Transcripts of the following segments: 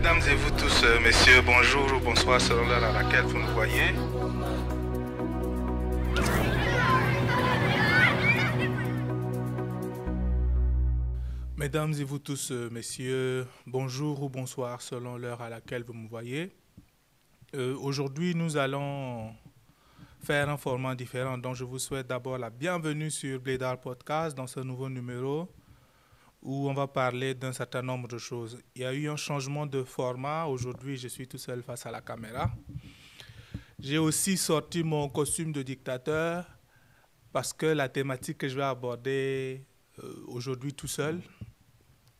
Mesdames et vous tous, messieurs, bonjour ou bonsoir selon l'heure à laquelle vous nous voyez. Mesdames et vous tous, messieurs, bonjour ou bonsoir selon l'heure à laquelle vous me voyez. Aujourd'hui, nous allons faire un format différent, donc je vous souhaite d'abord la bienvenue sur Blédard Podcast dans ce nouveau numéro où on va parler d'un certain nombre de choses. Il y a eu un changement de format. Aujourd'hui, je suis tout seul face à la caméra. J'ai aussi sorti mon costume de dictateur parce que la thématique que je vais aborder aujourd'hui tout seul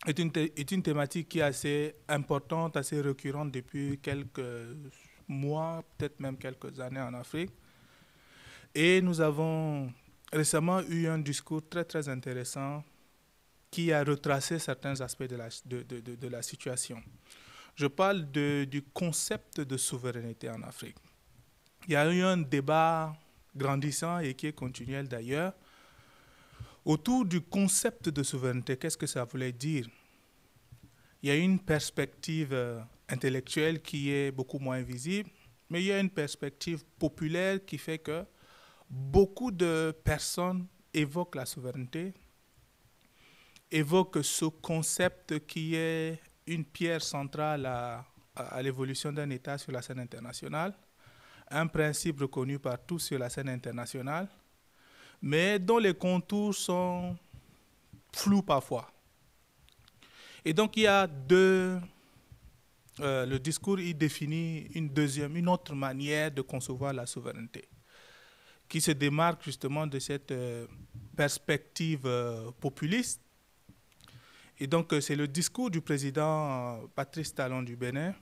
est une thématique qui est assez importante, assez récurrente depuis quelques mois, peut-être même quelques années en Afrique. Et nous avons récemment eu un discours très, très intéressant qui a retracé certains aspects de la situation. Je parle du concept de souveraineté en Afrique. Il y a eu un débat grandissant et qui est continuel d'ailleurs autour du concept de souveraineté. Qu'est-ce que ça voulait dire? Il y a une perspective intellectuelle qui est beaucoup moins visible, mais il y a une perspective populaire qui fait que beaucoup de personnes évoquent la souveraineté, évoquent ce concept qui est une pierre centrale à l'évolution d'un État sur la scène internationale, un principe reconnu par tous sur la scène internationale, mais dont les contours sont flous parfois. Et donc il y a le discours il définit une autre manière de concevoir la souveraineté, qui se démarque justement de cette perspective populiste. Et donc, c'est le discours du président Patrice Talon du Bénin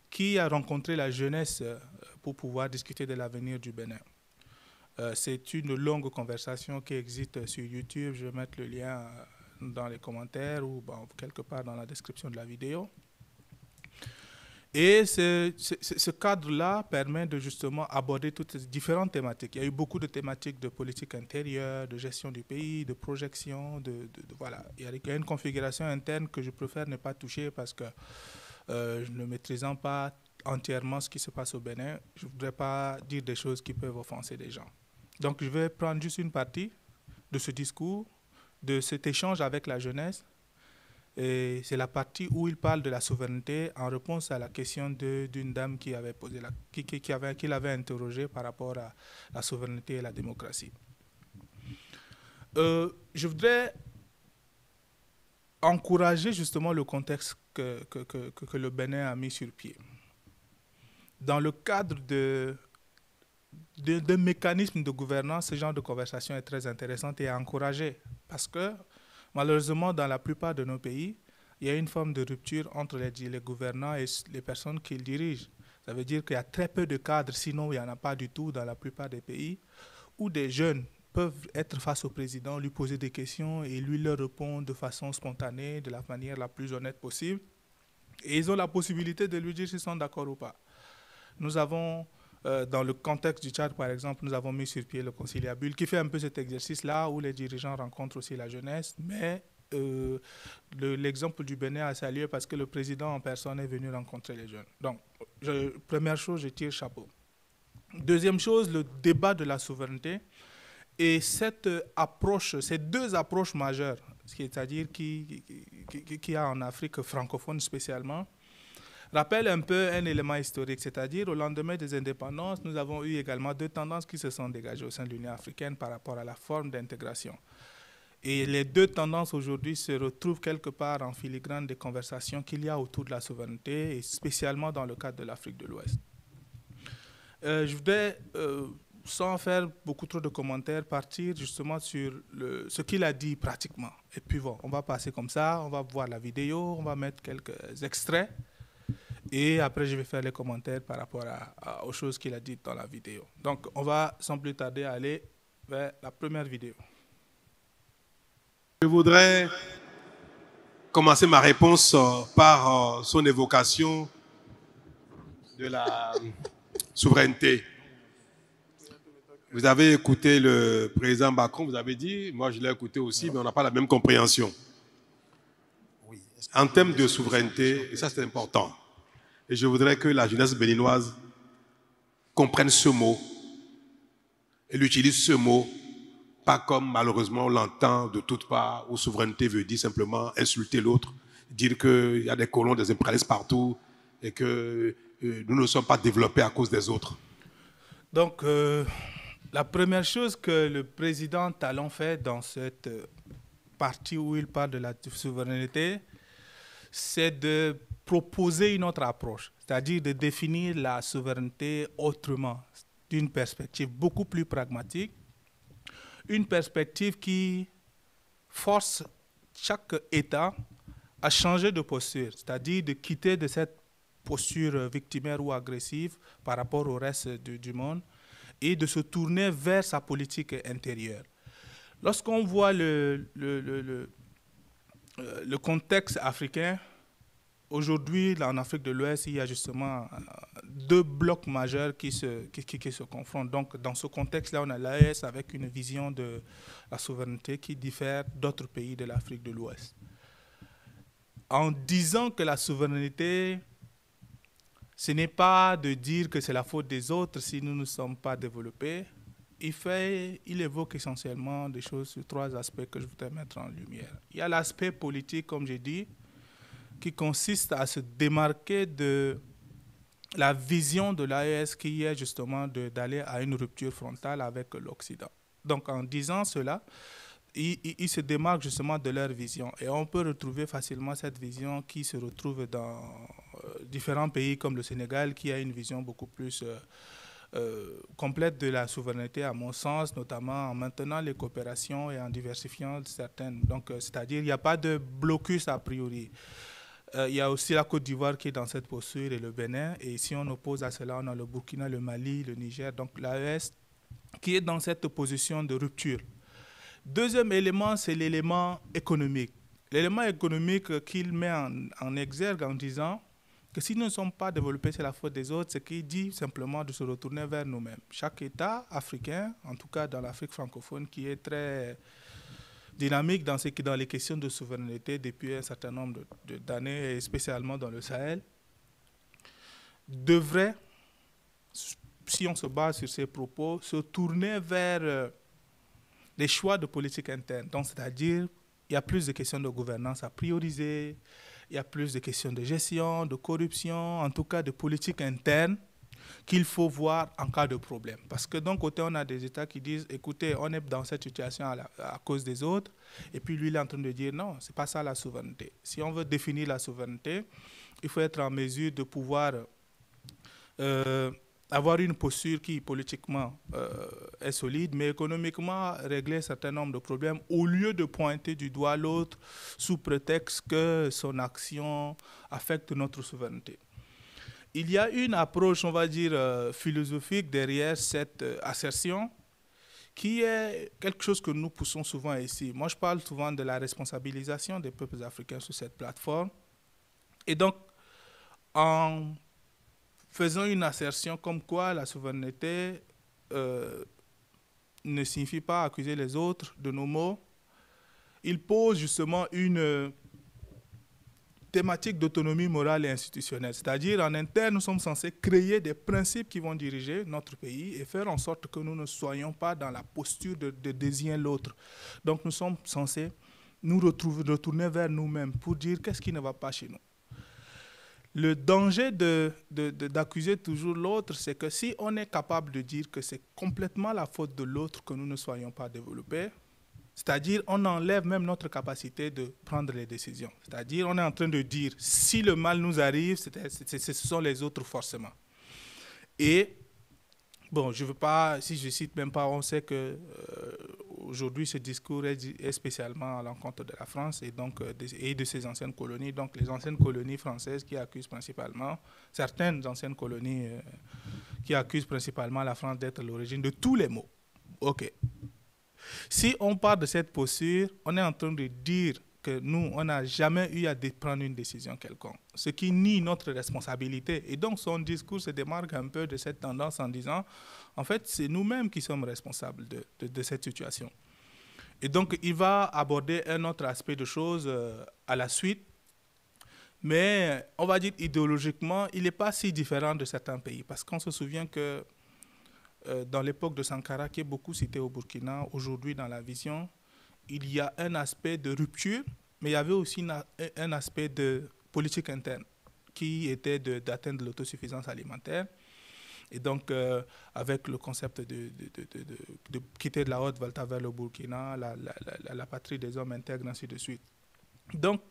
qui a rencontré la jeunesse pour pouvoir discuter de l'avenir du Bénin. C'est une longue conversation qui existe sur YouTube. Je vais mettre le lien dans les commentaires ou quelque part dans la description de la vidéo. Et ce cadre-là permet de justement aborder toutes ces différentes thématiques. Il y a eu beaucoup de thématiques de politique intérieure, de gestion du pays, de projection, voilà. Il y a une configuration interne que je préfère ne pas toucher parce que ne maîtrisant pas entièrement ce qui se passe au Bénin, je ne voudrais pas dire des choses qui peuvent offenser les gens. Donc je vais prendre juste une partie de ce discours, de cet échange avec la jeunesse. Et c'est la partie où il parle de la souveraineté en réponse à la question d'une dame qui l'avait interrogé par rapport à la souveraineté et la démocratie. Je voudrais encourager justement le contexte que le Bénin a mis sur pied. Dans le cadre de mécanismes de gouvernance, ce genre de conversation est très intéressante et à encourager parce que malheureusement, dans la plupart de nos pays, il y a une forme de rupture entre les gouvernants et les personnes qui les dirigent. Ça veut dire qu'il y a très peu de cadres, sinon il n'y en a pas du tout dans la plupart des pays, où des jeunes peuvent être face au président, lui poser des questions et lui leur répondre de façon spontanée, de la manière la plus honnête possible. Et ils ont la possibilité de lui dire s'ils sont d'accord ou pas. Nous avons... dans le contexte du Tchad, par exemple, nous avons mis sur pied le conciliabule qui fait un peu cet exercice-là où les dirigeants rencontrent aussi la jeunesse. Mais l'exemple du Bénin a salué parce que le président en personne est venu rencontrer les jeunes. Donc, première chose, je tire chapeau. Deuxième chose, le débat de la souveraineté et cette approche, ces deux approches majeures, c'est-à-dire qu'il y a en Afrique francophone spécialement, rappelle un peu un élément historique, c'est-à-dire au lendemain des indépendances, nous avons eu également deux tendances qui se sont dégagées au sein de l'Union africaine par rapport à la forme d'intégration. Et les deux tendances aujourd'hui se retrouvent quelque part en filigrane des conversations qu'il y a autour de la souveraineté, et spécialement dans le cadre de l'Afrique de l'Ouest. Je voudrais, sans faire beaucoup trop de commentaires, partir justement sur ce qu'il a dit pratiquement. Et puis bon, on va passer comme ça, on va voir la vidéo, on va mettre quelques extraits. Et après, je vais faire les commentaires par rapport aux choses qu'il a dites dans la vidéo. Donc, on va sans plus tarder aller vers la première vidéo. Je voudrais commencer ma réponse par son évocation de la souveraineté. Vous avez écouté le président Macron, vous avez dit, moi je l'ai écouté aussi, mais on n'a pas la même compréhension. En termes de souveraineté, et ça c'est important, et je voudrais que la jeunesse béninoise comprenne ce mot, elle utilise ce mot, pas comme malheureusement on l'entend de toutes parts, où souveraineté veut dire simplement insulter l'autre, dire qu'il y a des colons, des impérialistes partout, et que nous ne sommes pas développés à cause des autres. Donc, la première chose que le président Talon fait dans cette partie où il parle de la souveraineté, c'est de proposer une autre approche, c'est-à-dire de définir la souveraineté autrement, d'une perspective beaucoup plus pragmatique, une perspective qui force chaque État à changer de posture, c'est-à-dire de quitter de cette posture victimaire ou agressive par rapport au reste du monde et de se tourner vers sa politique intérieure. Lorsqu'on voit le contexte africain, aujourd'hui, en Afrique de l'Ouest, il y a justement deux blocs majeurs qui se confrontent. Donc, dans ce contexte-là, on a l'AES avec une vision de la souveraineté qui diffère d'autres pays de l'Afrique de l'Ouest. En disant que la souveraineté, ce n'est pas de dire que c'est la faute des autres si nous ne sommes pas développés, il évoque essentiellement des choses sur trois aspects que je voudrais mettre en lumière. Il y a l'aspect politique, comme j'ai dit, qui consiste à se démarquer de la vision de l'AES qui est justement d'aller à une rupture frontale avec l'Occident. Donc en disant cela, ils se démarquent justement de leur vision. Et on peut retrouver facilement cette vision qui se retrouve dans différents pays comme le Sénégal, qui a une vision beaucoup plus complète de la souveraineté, à mon sens, notamment en maintenant les coopérations et en diversifiant certaines. Donc, c'est-à-dire, il n'y a pas de blocus a priori. Il y a aussi la Côte d'Ivoire qui est dans cette posture et le Bénin. Et si on oppose à cela, on a le Burkina, le Mali, le Niger. Donc, l'AES qui est dans cette position de rupture. Deuxième élément, c'est l'élément économique. L'élément économique qu'il met en exergue en disant que si nous ne sommes pas développés, c'est la faute des autres, c'est qu'il dit simplement de se retourner vers nous-mêmes. Chaque État africain, en tout cas dans l'Afrique francophone, qui est très dynamique dans les questions de souveraineté depuis un certain nombre d'années, et spécialement dans le Sahel, devrait, si on se base sur ces propos, se tourner vers les choix de politique interne. Donc, c'est-à-dire, il y a plus de questions de gouvernance à prioriser, il y a plus de questions de gestion, de corruption, en tout cas de politique interne qu'il faut voir en cas de problème. Parce que d'un côté, on a des États qui disent, écoutez, on est dans cette situation à cause des autres, et puis lui, il est en train de dire, non, ce n'est pas ça la souveraineté. Si on veut définir la souveraineté, il faut être en mesure de pouvoir avoir une posture qui, politiquement, est solide, mais économiquement, régler un certain nombre de problèmes, au lieu de pointer du doigt l'autre sous prétexte que son action affecte notre souveraineté. Il y a une approche, on va dire, philosophique derrière cette assertion qui est quelque chose que nous poussons souvent ici. Moi, je parle souvent de la responsabilisation des peuples africains sur cette plateforme. Et donc, en faisant une assertion comme quoi la souveraineté ne signifie pas accuser les autres de nos maux, il pose justement une thématique d'autonomie morale et institutionnelle. C'est-à-dire, en interne, nous sommes censés créer des principes qui vont diriger notre pays et faire en sorte que nous ne soyons pas dans la posture de désigner l'autre. Donc, nous sommes censés nous retourner vers nous-mêmes pour dire qu'est-ce qui ne va pas chez nous. Le danger d'accuser toujours l'autre, c'est que si on est capable de dire que c'est complètement la faute de l'autre que nous ne soyons pas développés, c'est-à-dire on enlève même notre capacité de prendre les décisions. C'est-à-dire on est en train de dire si le mal nous arrive, ce sont les autres forcément. Et bon, je veux pas, si je cite même pas, on sait que aujourd'hui ce discours est spécialement à l'encontre de la France et donc et de ses anciennes colonies. Donc les anciennes colonies françaises qui accusent principalement, certaines anciennes colonies qui accusent principalement la France d'être l'origine de tous les maux. Ok. Si on part de cette posture, on est en train de dire que nous, on n'a jamais eu à prendre une décision quelconque, ce qui nie notre responsabilité. Et donc, son discours se démarque un peu de cette tendance en disant, en fait, c'est nous-mêmes qui sommes responsables de cette situation. Et donc, il va aborder un autre aspect de choses à la suite, Mais on va dire idéologiquement, il n'est pas si différent de certains pays. Parce qu'on se souvient que dans l'époque de Sankara, qui est beaucoup cité au Burkina, aujourd'hui dans la vision, il y a un aspect de rupture, mais il y avait aussi un aspect de politique interne qui était d'atteindre l'autosuffisance alimentaire. Et donc, avec le concept de quitter de la Haute-Volta vers le Burkina, la patrie des hommes intègres, ainsi de suite. Donc,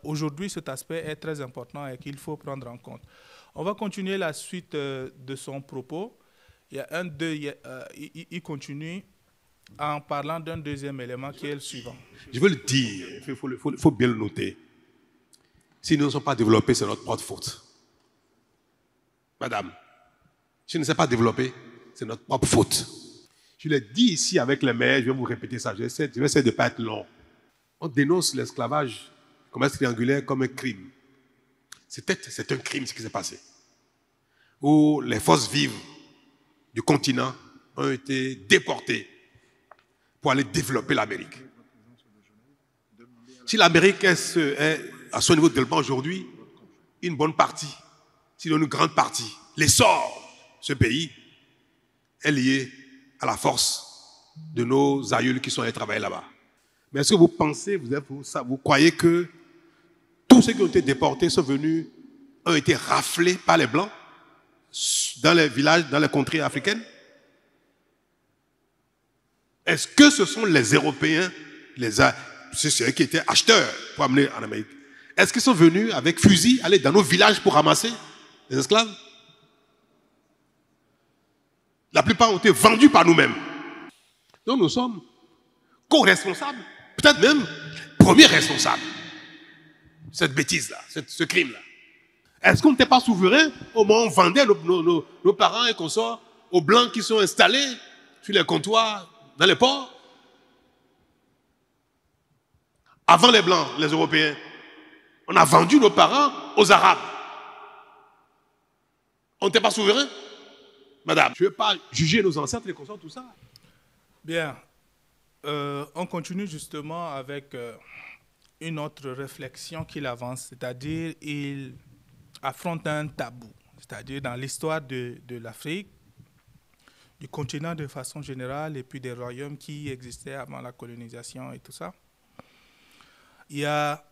aujourd'hui, cet aspect est très important et qu'il faut prendre en compte. On va continuer la suite de son propos. Il continue en parlant d'un deuxième élément qui est le suivant. Je veux le dire, il faut bien le noter. Si nous ne sommes pas développés, c'est notre propre faute. Madame, si nous ne sommes pas développés, c'est notre propre faute. Je l'ai dit ici avec les maires, je vais vous répéter ça, je vais essayer de ne pas être long. On dénonce l'esclavage, le commerce triangulaire comme un crime. C'est un crime ce qui s'est passé. Où les forces vives du continent ont été déportées pour aller développer l'Amérique. Si l'Amérique est à son niveau de développement aujourd'hui, une bonne partie, sinon une grande partie, l'essor de ce pays est lié à la force de nos aïeuls qui sont allés travailler là-bas. Mais est-ce que vous pensez, vous croyez que tous ceux qui ont été déportés ont été raflés par les Blancs dans les villages, dans les contrées africaines? Est-ce que ce sont les Européens, c'est ceux qui étaient acheteurs pour amener en Amérique? Est-ce qu'ils sont venus avec fusil, aller dans nos villages pour ramasser les esclaves? La plupart ont été vendus par nous-mêmes. Donc nous sommes co-responsables, peut-être même premiers responsables de cette bêtise-là, ce crime-là. Est-ce qu'on n'était pas souverain au moment où on vendait nos parents et consorts aux Blancs qui sont installés sur les comptoirs, dans les ports? Avant les Blancs, les Européens, on a vendu nos parents aux Arabes. On n'était pas souverain? Madame, je ne veux pas juger nos ancêtres, les consorts, tout ça. Bien. On continue justement avec une autre réflexion qu'il avance, c'est-à-dire il affronte un tabou, c'est-à-dire dans l'histoire de l'Afrique, du continent de façon générale et puis des royaumes qui existaient avant la colonisation et tout ça. Il y a,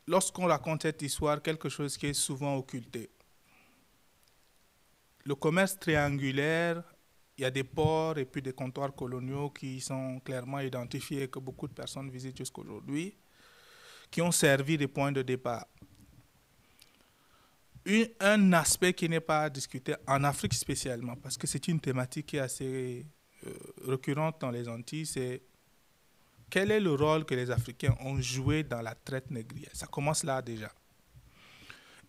lorsqu'on raconte cette histoire, quelque chose qui est souvent occulté. Le commerce triangulaire, il y a des ports et puis des comptoirs coloniaux qui sont clairement identifiés et que beaucoup de personnes visitent jusqu'à aujourd'hui, qui ont servi de point de départ. Un aspect qui n'est pas discuté en Afrique spécialement, parce que c'est une thématique qui est assez récurrente dans les Antilles, c'est quel est le rôle que les Africains ont joué dans la traite négrière. Ça commence là déjà.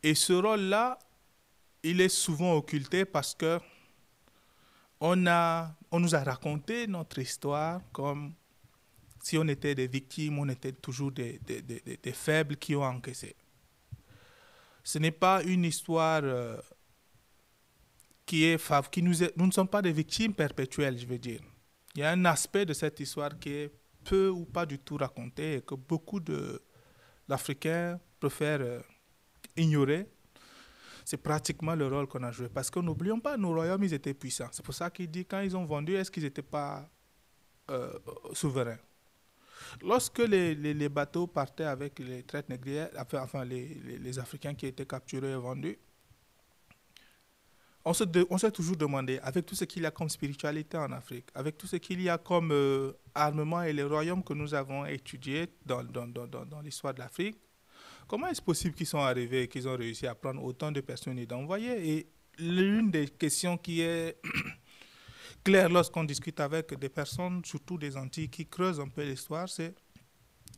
Et ce rôle-là, il est souvent occulté parce que on nous a raconté notre histoire comme si on était des victimes, on était toujours des faibles qui ont encaissé. Ce n'est pas une histoire nous ne sommes pas des victimes perpétuelles, je veux dire. Il y a un aspect de cette histoire qui est peu ou pas du tout raconté et que beaucoup d'Africains préfèrent ignorer. C'est pratiquement le rôle qu'on a joué. Parce que n'oublions pas, nos royaumes, ils étaient puissants. C'est pour ça qu'il dit, quand ils ont vendu, est-ce qu'ils n'étaient pas souverains? Lorsque les bateaux partaient avec les traites négrières, enfin les Africains qui étaient capturés et vendus, on s'est toujours demandé, avec tout ce qu'il y a comme spiritualité en Afrique, avec tout ce qu'il y a comme armement et les royaumes que nous avons étudiés dans l'histoire de l'Afrique, comment est-ce possible qu'ils sont arrivés et qu'ils ont réussi à prendre autant de personnes et d'envoyer? Et l'une des questions qui est claire lorsqu'on discute avec des personnes, surtout des Antilles, qui creusent un peu l'histoire, c'est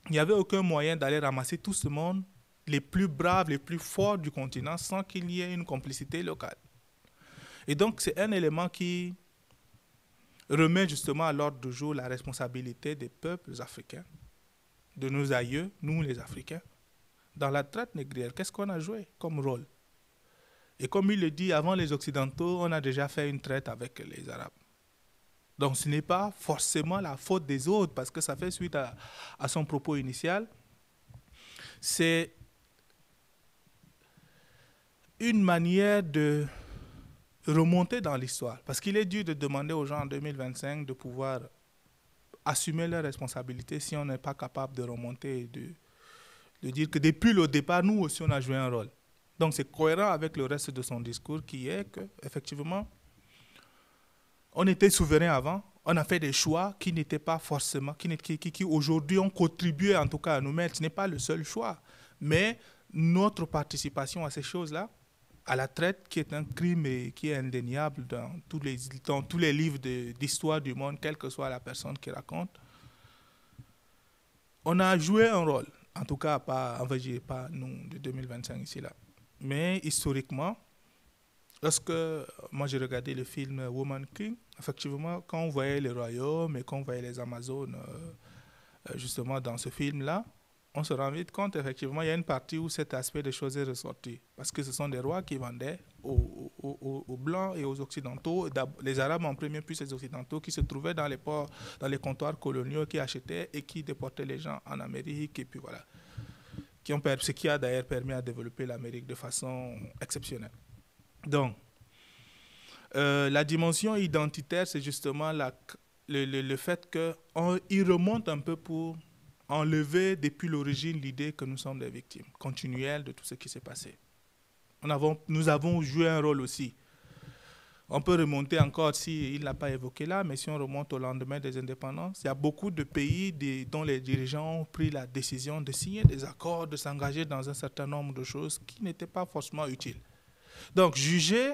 qu'il n'y avait aucun moyen d'aller ramasser tout ce monde, les plus braves, les plus forts du continent, sans qu'il y ait une complicité locale. Et donc, c'est un élément qui remet justement à l'ordre du jour la responsabilité des peuples africains, de nos aïeux, nous les Africains, dans la traite négrière. Qu'est-ce qu'on a joué comme rôle? Et comme il le dit, avant les Occidentaux, on a déjà fait une traite avec les Arabes. Donc ce n'est pas forcément la faute des autres, parce que ça fait suite à son propos initial. C'est une manière de remonter dans l'histoire. Parce qu'il est dur de demander aux gens en 2025 de pouvoir assumer leurs responsabilités si on n'est pas capable de remonter et de dire que depuis le départ, nous aussi, on a joué un rôle. Donc, c'est cohérent avec le reste de son discours qui est qu'effectivement, on était souverain avant, on a fait des choix qui n'étaient pas forcément, qui aujourd'hui ont contribué en tout cas à nous mettre. Ce n'est pas le seul choix, mais notre participation à ces choses-là, à la traite, qui est un crime et qui est indéniable dans tous les livres d'histoire du monde, quelle que soit la personne qui raconte, on a joué un rôle. En tout cas, pas nous de 2025 ici là. Mais historiquement, lorsque moi j'ai regardé le film Woman King, effectivement, quand on voyait les royaumes et quand on voyait les Amazones, justement dans ce film-là, on se rend vite compte, effectivement, il y a une partie où cet aspect des choses est ressorti. Parce que ce sont des rois qui vendaient aux Blancs et aux Occidentaux, les Arabes en premier, puis les Occidentaux, qui se trouvaient dans les ports, dans les comptoirs coloniaux, qui achetaient et qui déportaient les gens en Amérique. Et puis voilà. Ce qui a d'ailleurs permis à développer l'Amérique de façon exceptionnelle. Donc, la dimension identitaire, c'est justement le fait qu'il remonte un peu pour enlever depuis l'origine l'idée que nous sommes des victimes continuelles de tout ce qui s'est passé. Nous avons joué un rôle aussi. On peut remonter encore, il ne l'a pas évoqué là, mais si on remonte au lendemain des indépendances, il y a beaucoup de pays dont les dirigeants ont pris la décision de signer des accords, de s'engager dans un certain nombre de choses qui n'étaient pas forcément utiles. Donc, juger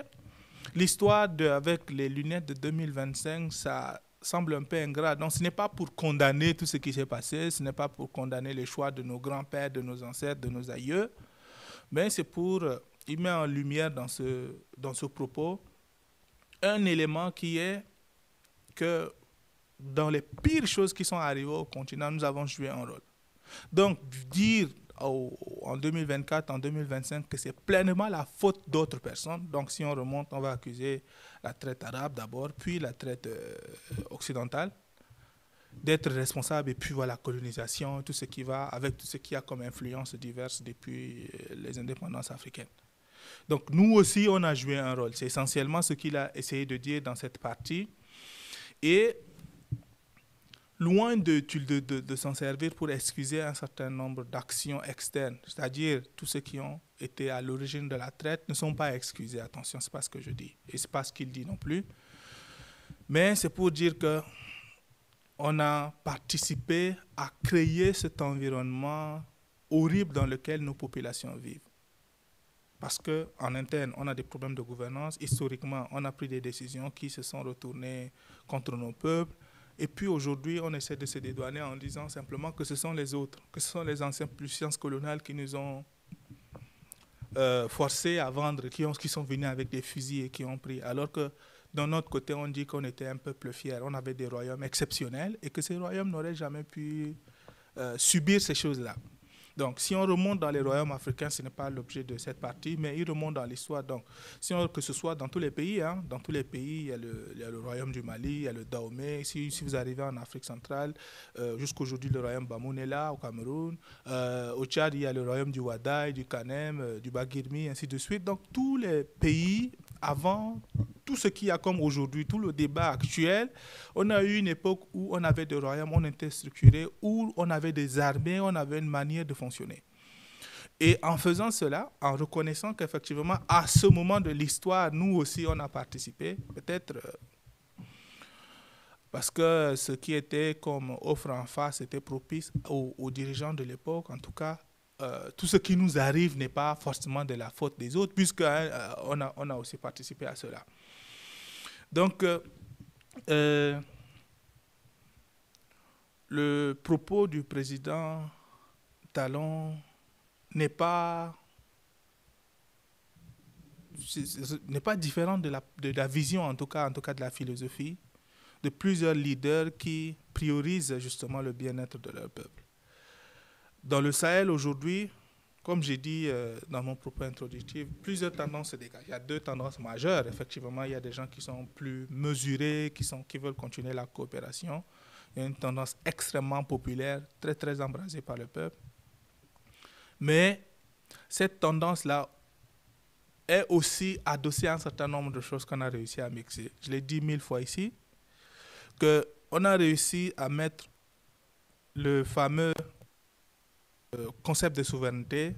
l'histoire avec les lunettes de 2025, ça semble un peu ingrat. Donc, ce n'est pas pour condamner tout ce qui s'est passé, ce n'est pas pour condamner les choix de nos grands-pères, de nos ancêtres, de nos aïeux, mais c'est pour y mettre en lumière dans ce propos un élément qui est que dans les pires choses qui sont arrivées au continent, nous avons joué un rôle. Donc, dire en 2024, en 2025, que c'est pleinement la faute d'autres personnes. Donc, si on remonte, on va accuser la traite arabe d'abord, puis la traite occidentale, d'être responsable, et puis voilà, la colonisation, tout ce qui va avec tout ce qui a comme influence diverses depuis les indépendances africaines. Donc, nous aussi, on a joué un rôle. C'est essentiellement ce qu'il a essayé de dire dans cette partie. Et loin de s'en servir pour excuser un certain nombre d'actions externes, c'est-à-dire tous ceux qui ont été à l'origine de la traite ne sont pas excusés. Attention, ce n'est pas ce que je dis. Et ce n'est pas ce qu'il dit non plus. Mais c'est pour dire qu'on a participé à créer cet environnement horrible dans lequel nos populations vivent. Parce qu'en interne, on a des problèmes de gouvernance. Historiquement, on a pris des décisions qui se sont retournées contre nos peuples. Et puis aujourd'hui, on essaie de se dédouaner en disant simplement que ce sont les autres, que ce sont les anciennes puissances coloniales qui nous ont forcés à vendre, qui sont venus avec des fusils et qui ont pris. Alors que d'un autre côté, on dit qu'on était un peuple fier. On avait des royaumes exceptionnels et que ces royaumes n'auraient jamais pu subir ces choses-là. Donc, si on remonte dans les royaumes africains, ce n'est pas l'objet de cette partie, mais il remonte dans l'histoire. Donc, que ce soit dans tous les pays, dans tous les pays, il y a le royaume du Mali, il y a le Dahomey. Si vous arrivez en Afrique centrale, jusqu'aujourd'hui, le royaume Bamoun est là, au Cameroun. Au Tchad, il y a le royaume du Wadaï, du Kanem, du Bagirmi, ainsi de suite. Donc, tous les pays, avant tout ce qu'il y a comme aujourd'hui, tout le débat actuel, on a eu une époque où on avait des royaumes, on était structuré, où on avait des armées, on avait une manière de fonctionner. Et en faisant cela, en reconnaissant qu'effectivement, à ce moment de l'histoire, nous aussi, on a participé, peut-être parce que ce qui était comme offre en face était propice aux dirigeants de l'époque, en tout cas, tout ce qui nous arrive n'est pas forcément de la faute des autres, puisqu'on a aussi participé à cela. Donc, le propos du président Talon n'est pas différent de la vision, en tout cas de la philosophie, de plusieurs leaders qui priorisent justement le bien-être de leur peuple. Dans le Sahel aujourd'hui, comme j'ai dit dans mon propos introductif, plusieurs tendances se dégagent. Il y a deux tendances majeures. Effectivement, il y a des gens qui sont plus mesurés, qui veulent continuer la coopération. Il y a une tendance extrêmement populaire, très, très embrasée par le peuple. Mais cette tendance-là est aussi adossé à un certain nombre de choses qu'on a réussi à mixer. Je l'ai dit 1000 fois ici, qu'on a réussi à mettre le fameux concept de souveraineté,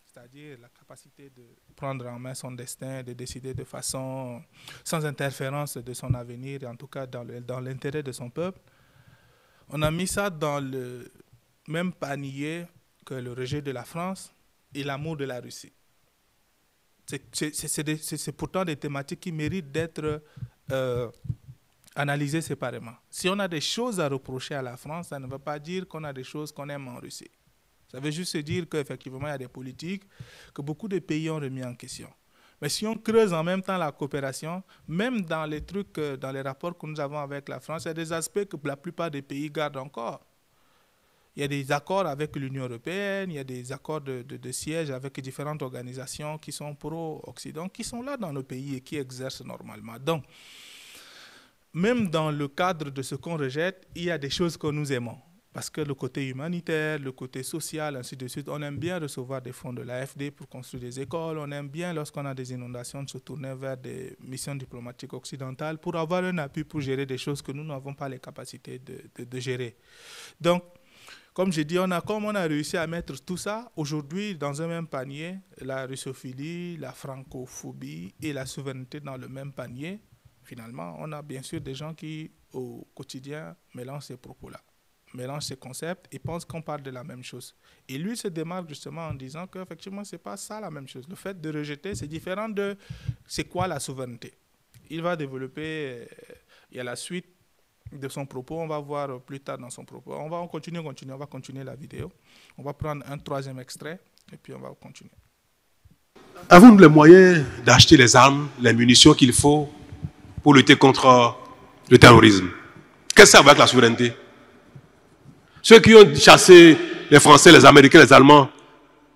c'est-à-dire la capacité de prendre en main son destin, de décider de façon sans interférence de son avenir, et en tout cas dans l'intérêt de son peuple. On a mis ça dans le même panier que le rejet de la France et l'amour de la Russie. C'est pourtant des thématiques qui méritent d'être analysées séparément. Si on a des choses à reprocher à la France, ça ne veut pas dire qu'on a des choses qu'on aime en Russie. Ça veut juste dire qu'effectivement, il y a des politiques que beaucoup de pays ont remis en question. Mais si on creuse en même temps la coopération, même dans les trucs, dans les rapports que nous avons avec la France, il y a des aspects que la plupart des pays gardent encore. Il y a des accords avec l'Union européenne, il y a des accords de siège avec différentes organisations qui sont pro-Occident, qui sont là dans nos pays et qui exercent normalement. Donc, même dans le cadre de ce qu'on rejette, il y a des choses que nous aimons. Parce que le côté humanitaire, le côté social, ainsi de suite, on aime bien recevoir des fonds de l'AFD pour construire des écoles. On aime bien, lorsqu'on a des inondations, de se tourner vers des missions diplomatiques occidentales pour avoir un appui pour gérer des choses que nous n'avons pas les capacités de gérer. Donc, comme j'ai dit, comme on a réussi à mettre tout ça, aujourd'hui, dans un même panier, la russophilie, la francophobie et la souveraineté dans le même panier, finalement, on a bien sûr des gens qui, au quotidien, mélangent ces propos-là, mélangent ces concepts et pensent qu'on parle de la même chose. Et lui se démarque justement en disant qu'effectivement, ce n'est pas ça la même chose. Le fait de rejeter, c'est différent de c'est quoi la souveraineté. Il va développer, il y a la suite de son propos, on va voir plus tard dans son propos. On va continuer la vidéo. On va prendre un troisième extrait et puis on va continuer. Avons-nous les moyens d'acheter les armes, les munitions qu'il faut pour lutter contre le terrorisme? Qu'est-ce que ça va avec la souveraineté? Ceux qui ont chassé les Français, les Américains, les Allemands,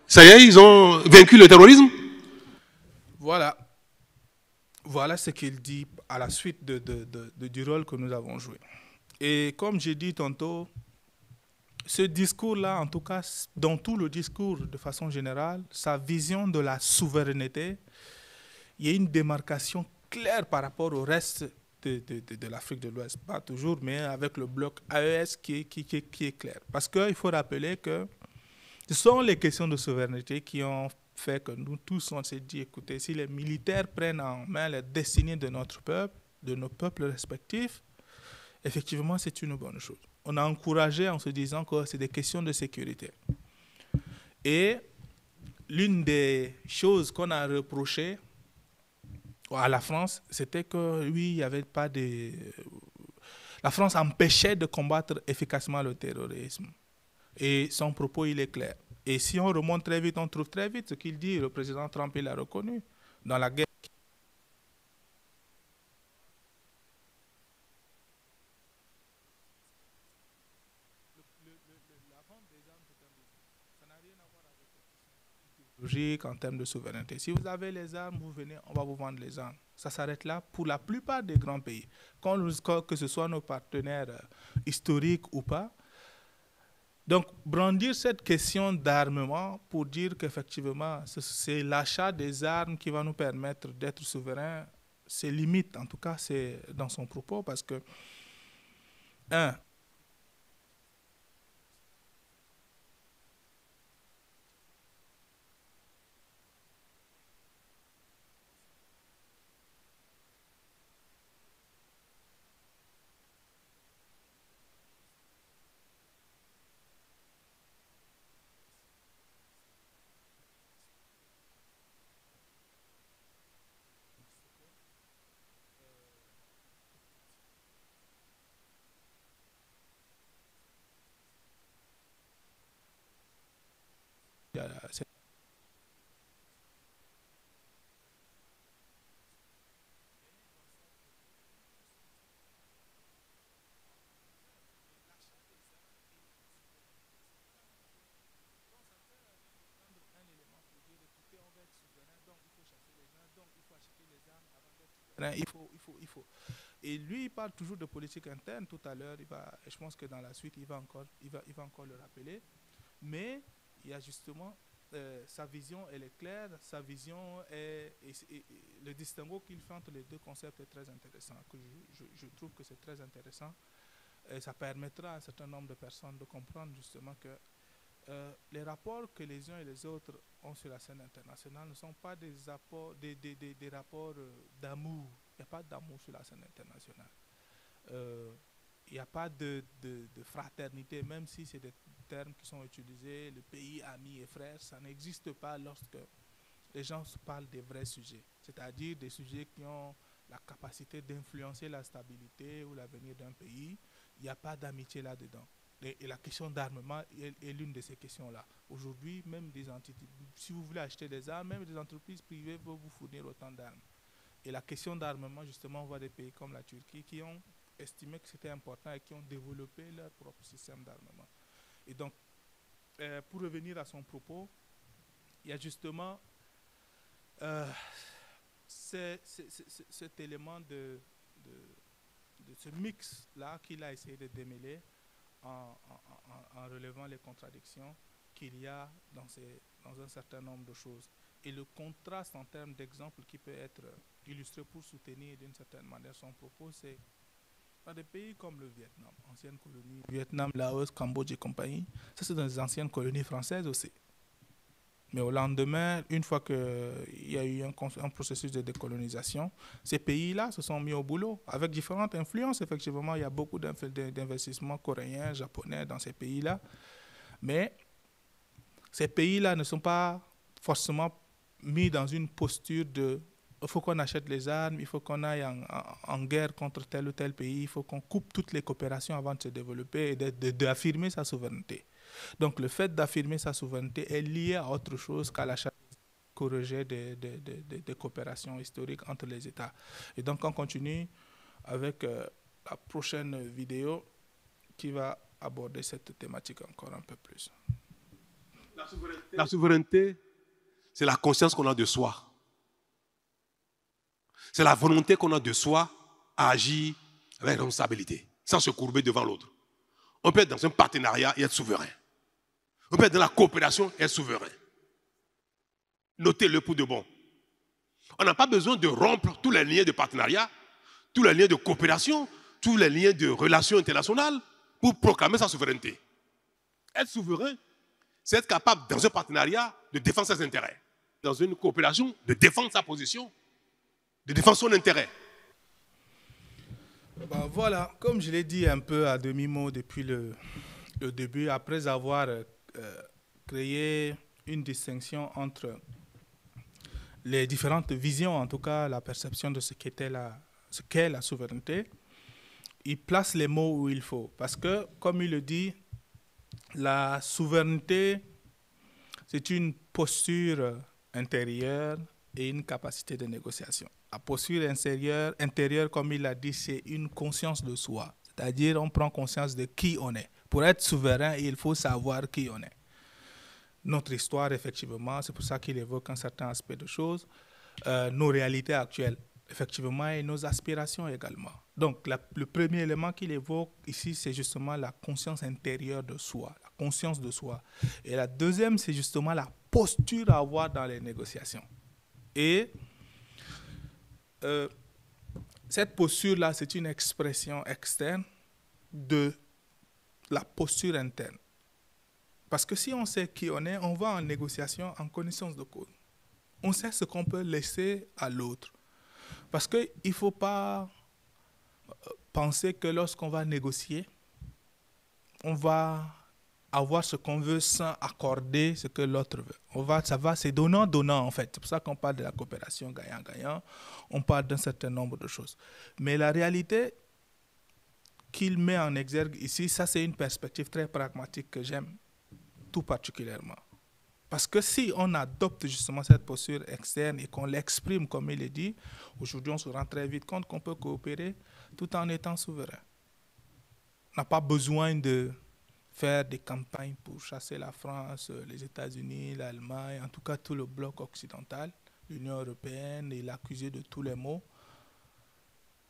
ça y est, ils ont vaincu le terrorisme? Voilà. Voilà ce qu'il dit à la suite du rôle que nous avons joué. Et comme j'ai dit tantôt, ce discours-là, en tout cas, dans tout le discours de façon générale, sa vision de la souveraineté, il y a une démarcation claire par rapport au reste de l'Afrique de l'Ouest. Pas toujours, mais avec le bloc AES qui est clair. Parce qu'il faut rappeler que ce sont les questions de souveraineté qui ont fait que nous tous, on s'est dit, écoutez, si les militaires prennent en main la destinée de notre peuple, de nos peuples respectifs, effectivement, c'est une bonne chose. On a encouragé en se disant que c'est des questions de sécurité. Et l'une des choses qu'on a reprochées à la France, c'était que, oui, il n'y avait pas de... La France empêchait de combattre efficacement le terrorisme. Et son propos, il est clair. Et si on remonte très vite, on trouve très vite ce qu'il dit. Le président Trump, il l'a reconnu. Dans la guerre, la vente des armes, c'est un business. Ça n'a rien à voir avec la question idéologique en termes de souveraineté. Si vous avez les armes, vous venez, on va vous vendre les armes. Ça s'arrête là pour la plupart des grands pays. Que ce soit nos partenaires historiques ou pas. Donc, brandir cette question d'armement pour dire qu'effectivement, c'est l'achat des armes qui va nous permettre d'être souverains, c'est limite, en tout cas, c'est dans son propos, parce que, un, c'est un élément pour dire, écoutez, on va être souverain, donc il faut chasser les gens, donc il faut acheter les armes avant d'être souverain, il faut. Et lui, il parle toujours de politique interne tout à l'heure, et je pense que dans la suite, il va encore le rappeler. Mais il y a justement sa vision, elle est claire, sa vision et le distinguo qu'il fait entre les deux concepts est très intéressant, que je trouve que c'est très intéressant. Et ça permettra à un certain nombre de personnes de comprendre justement que les rapports que les uns et les autres ont sur la scène internationale ne sont pas des rapports d'amour. Il n'y a pas d'amour sur la scène internationale. Il n'y a pas de fraternité, même si c'est des termes qui sont utilisés, le pays, amis et frères, ça n'existe pas lorsque les gens se parlent des vrais sujets, c'est-à-dire des sujets qui ont la capacité d'influencer la stabilité ou l'avenir d'un pays. Il n'y a pas d'amitié là-dedans. Et la question d'armement est l'une de ces questions-là. Aujourd'hui, même des entités, si vous voulez acheter des armes, même des entreprises privées peuvent vous fournir autant d'armes. Et la question d'armement, justement, on voit des pays comme la Turquie qui ont estimé que c'était important et qui ont développé leur propre système d'armement. Et donc, pour revenir à son propos, il y a justement cet élément de ce mix-là qu'il a essayé de démêler en relevant les contradictions qu'il y a dans un certain nombre de choses. Et le contraste en termes d'exemple qui peut être illustré pour soutenir d'une certaine manière son propos, c'est dans des pays comme le Vietnam, ancienne colonie, Vietnam, Laos, Cambodge et compagnie, ça c'est dans les anciennes colonies françaises aussi. Mais au lendemain, une fois qu'il y a eu un processus de décolonisation, ces pays-là se sont mis au boulot avec différentes influences. Effectivement, il y a beaucoup d'investissements coréens, japonais dans ces pays-là. Mais ces pays-là ne sont pas forcément mis dans une posture de il faut qu'on achète les armes, il faut qu'on aille en guerre contre tel ou tel pays, il faut qu'on coupe toutes les coopérations avant de se développer et d'affirmer sa souveraineté. Donc le fait d'affirmer sa souveraineté est lié à autre chose qu'à l'achat corrigé des coopérations historiques entre les États. Et donc on continue avec la prochaine vidéo qui va aborder cette thématique encore un peu plus. La souveraineté, c'est la conscience qu'on a de soi. C'est la volonté qu'on a de soi à agir avec responsabilité, sans se courber devant l'autre. On peut être dans un partenariat et être souverain. On peut être dans la coopération et être souverain. Notez-le pour de bon. On n'a pas besoin de rompre tous les liens de partenariat, tous les liens de coopération, tous les liens de relations internationales pour proclamer sa souveraineté. Être souverain, c'est être capable, dans un partenariat, de défendre ses intérêts. Dans une coopération, de défendre sa position, de défendre son intérêt. Ben voilà, comme je l'ai dit un peu à demi-mot depuis le début, après avoir créé une distinction entre les différentes visions, en tout cas la perception de ce qu'est la souveraineté, il place les mots où il faut. Parce que, comme il le dit, la souveraineté, c'est une posture intérieure et une capacité de négociation. La posture intérieure, comme il l'a dit, c'est une conscience de soi. C'est-à-dire, on prend conscience de qui on est. Pour être souverain, il faut savoir qui on est. Notre histoire, effectivement, c'est pour ça qu'il évoque un certain aspect de choses. Nos réalités actuelles, effectivement, et nos aspirations également. Donc, le premier élément qu'il évoque ici, c'est justement la conscience intérieure de soi, la conscience de soi. Et la deuxième, c'est justement la posture à avoir dans les négociations. Et cette posture-là, c'est une expression externe de la posture interne. Parce que si on sait qui on est, on va en négociation en connaissance de cause. On sait ce qu'on peut laisser à l'autre. Parce qu'il ne faut pas penser que lorsqu'on va négocier, on va avoir ce qu'on veut sans accorder ce que l'autre veut. C'est donnant-donnant en fait. C'est pour ça qu'on parle de la coopération gagnant-gagnant. On parle d'un certain nombre de choses. Mais la réalité qu'il met en exergue ici, ça c'est une perspective très pragmatique que j'aime tout particulièrement. Parce que si on adopte justement cette posture externe et qu'on l'exprime comme il est dit, aujourd'hui on se rend très vite compte qu'on peut coopérer tout en étant souverain. On n'a pas besoin de faire des campagnes pour chasser la France, les États-Unis, l'Allemagne, en tout cas tout le bloc occidental, l'Union européenne, et l'accuser de tous les maux,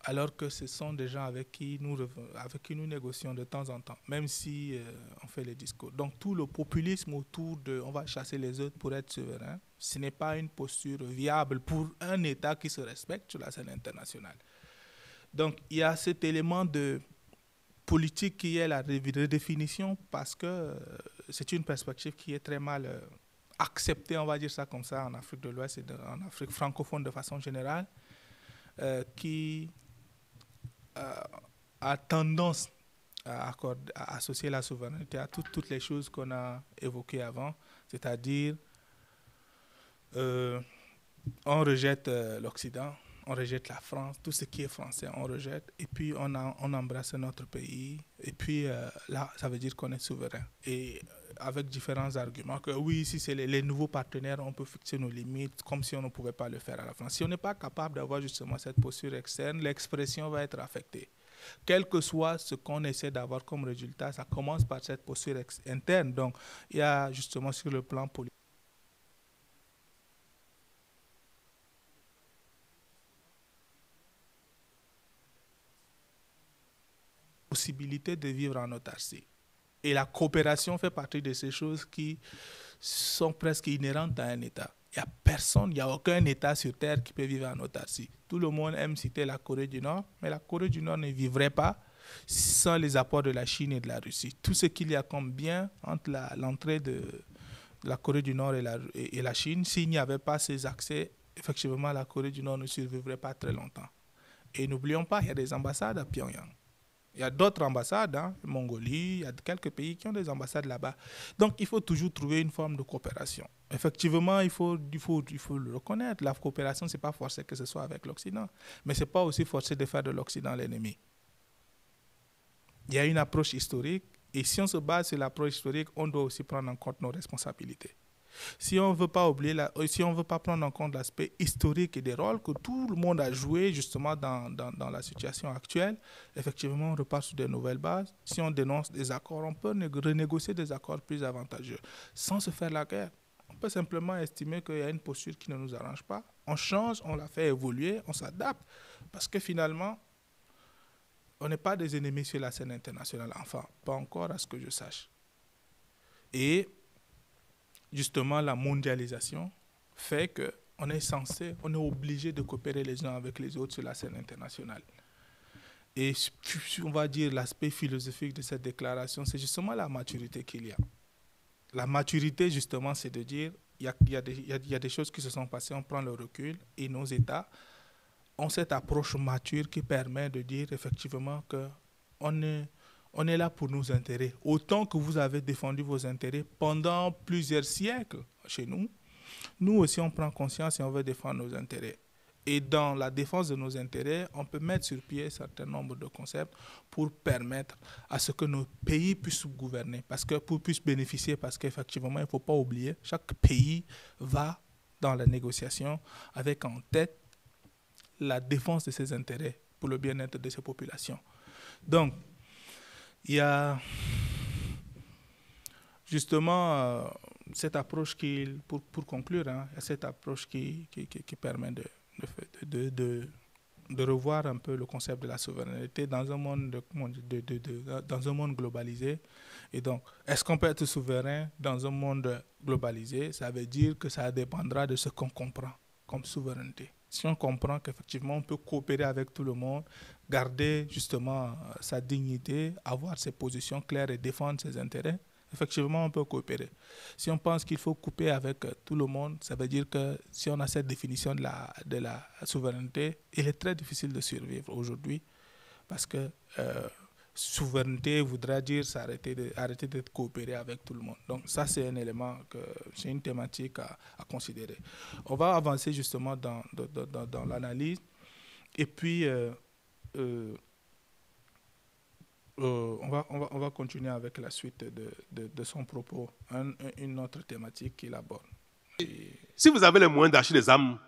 alors que ce sont des gens avec qui nous négocions de temps en temps, même si on fait les discours. Donc tout le populisme autour de on va chasser les autres pour être souverain, ce n'est pas une posture viable pour un État qui se respecte sur la scène internationale. Donc il y a cet élément de politique qui est la redéfinition parce que c'est une perspective qui est très mal acceptée, on va dire ça comme ça, en Afrique de l'Ouest et en Afrique francophone de façon générale, qui a tendance à associer la souveraineté à toutes les choses qu'on a évoquées avant, c'est-à-dire on rejette l'Occident, on rejette la France, tout ce qui est français, on rejette, et puis on embrasse notre pays, et puis là, ça veut dire qu'on est souverain. Et avec différents arguments, que oui, si c'est les nouveaux partenaires, on peut fixer nos limites, comme si on ne pouvait pas le faire à la France. Si on n'est pas capable d'avoir justement cette posture externe, l'expression va être affectée. Quel que soit ce qu'on essaie d'avoir comme résultat, ça commence par cette posture interne. Donc, il y a justement sur le plan politique, possibilité de vivre en autarcie. Et la coopération fait partie de ces choses qui sont presque inhérentes à un État. Il n'y a personne, il n'y a aucun État sur Terre qui peut vivre en autarcie. Tout le monde aime citer la Corée du Nord, mais la Corée du Nord ne vivrait pas sans les apports de la Chine et de la Russie. Tout ce qu'il y a comme bien entre l'entrée de la Corée du Nord et la Chine, s'il n'y avait pas ces accès, effectivement, la Corée du Nord ne survivrait pas très longtemps. Et n'oublions pas, il y a des ambassades à Pyongyang. Il y a d'autres ambassades, Mongolie, il y a quelques pays qui ont des ambassades là-bas. Donc, il faut toujours trouver une forme de coopération. Effectivement, il faut le reconnaître. La coopération, ce n'est pas forcé que ce soit avec l'Occident. Mais ce n'est pas aussi forcé de faire de l'Occident l'ennemi. Il y a une approche historique. Et si on se base sur l'approche historique, on doit aussi prendre en compte nos responsabilités. Si on ne veut pas oublier, si on veut pas prendre en compte l'aspect historique et des rôles que tout le monde a joué justement dans la situation actuelle, effectivement, on repart sur de nouvelles bases. Si on dénonce des accords, on peut renégocier des accords plus avantageux sans se faire la guerre. On peut simplement estimer qu'il y a une posture qui ne nous arrange pas. On change, on la fait évoluer, on s'adapte. Parce que finalement, on n'est pas des ennemis sur la scène internationale. Enfin, pas encore à ce que je sache. Et justement, la mondialisation fait qu'on est on est obligé de coopérer les uns avec les autres sur la scène internationale. Et on va dire l'aspect philosophique de cette déclaration, c'est justement la maturité qu'il y a. La maturité, justement, c'est de dire, il y a des choses qui se sont passées, on prend le recul, et nos États ont cette approche mature qui permet de dire effectivement qu'on est là pour nos intérêts. Autant que vous avez défendu vos intérêts pendant plusieurs siècles chez nous, nous aussi on prend conscience et on veut défendre nos intérêts. Et dans la défense de nos intérêts, on peut mettre sur pied un certain nombre de concepts pour permettre à ce que nos pays puissent gouverner, puissent bénéficier, parce qu'effectivement, il ne faut pas oublier, chaque pays va dans la négociation avec en tête la défense de ses intérêts pour le bien-être de ses populations. Donc, il y a justement cette approche pour conclure, cette approche qui permet de revoir un peu le concept de la souveraineté dans un monde, dans un monde globalisé. Et donc, est-ce qu'on peut être souverain dans un monde globalisé? Ça veut dire que ça dépendra de ce qu'on comprend comme souveraineté. Si on comprend qu'effectivement on peut coopérer avec tout le monde, garder justement sa dignité, avoir ses positions claires et défendre ses intérêts, effectivement on peut coopérer. Si on pense qu'il faut couper avec tout le monde, ça veut dire que si on a cette définition de la souveraineté, il est très difficile de survivre aujourd'hui, parce que souveraineté voudra dire arrêter de coopérer avec tout le monde. Donc ça, c'est un élément, c'est une thématique à considérer. On va avancer justement dans l'analyse, et puis on va continuer avec la suite de son propos, une autre thématique qu'il aborde. Si vous avez les moyens d'acheter des armes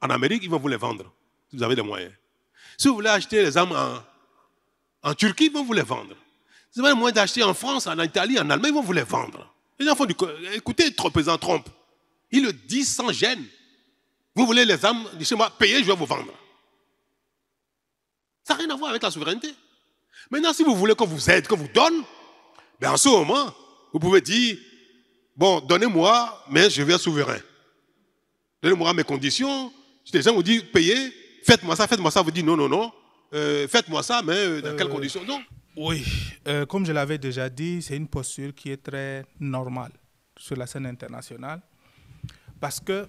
en Amérique, ils vont vous les vendre. Si vous avez les moyens. Si vous voulez acheter les armes en Turquie, ils vont vous les vendre. Si vous avez les moyens d'acheter en France, en Italie, en Allemagne, ils vont vous les vendre. Les gens font écoutez, le président Trump, il le dit sans gêne. Vous voulez les armes, chez moi, payez, je vais vous vendre. Ça n'a rien à voir avec la souveraineté. Maintenant, si vous voulez qu'on vous aide, qu'on vous donne, ben en ce moment, vous pouvez dire, bon, donnez-moi, mais je vais être souverain. Donnez-moi mes conditions. Les gens vous disent, payez, faites-moi ça. Vous dites, non, non, non. Faites-moi ça, mais dans quelles conditions? Non. Oui, comme je l'avais déjà dit, c'est une posture qui est très normale sur la scène internationale parce que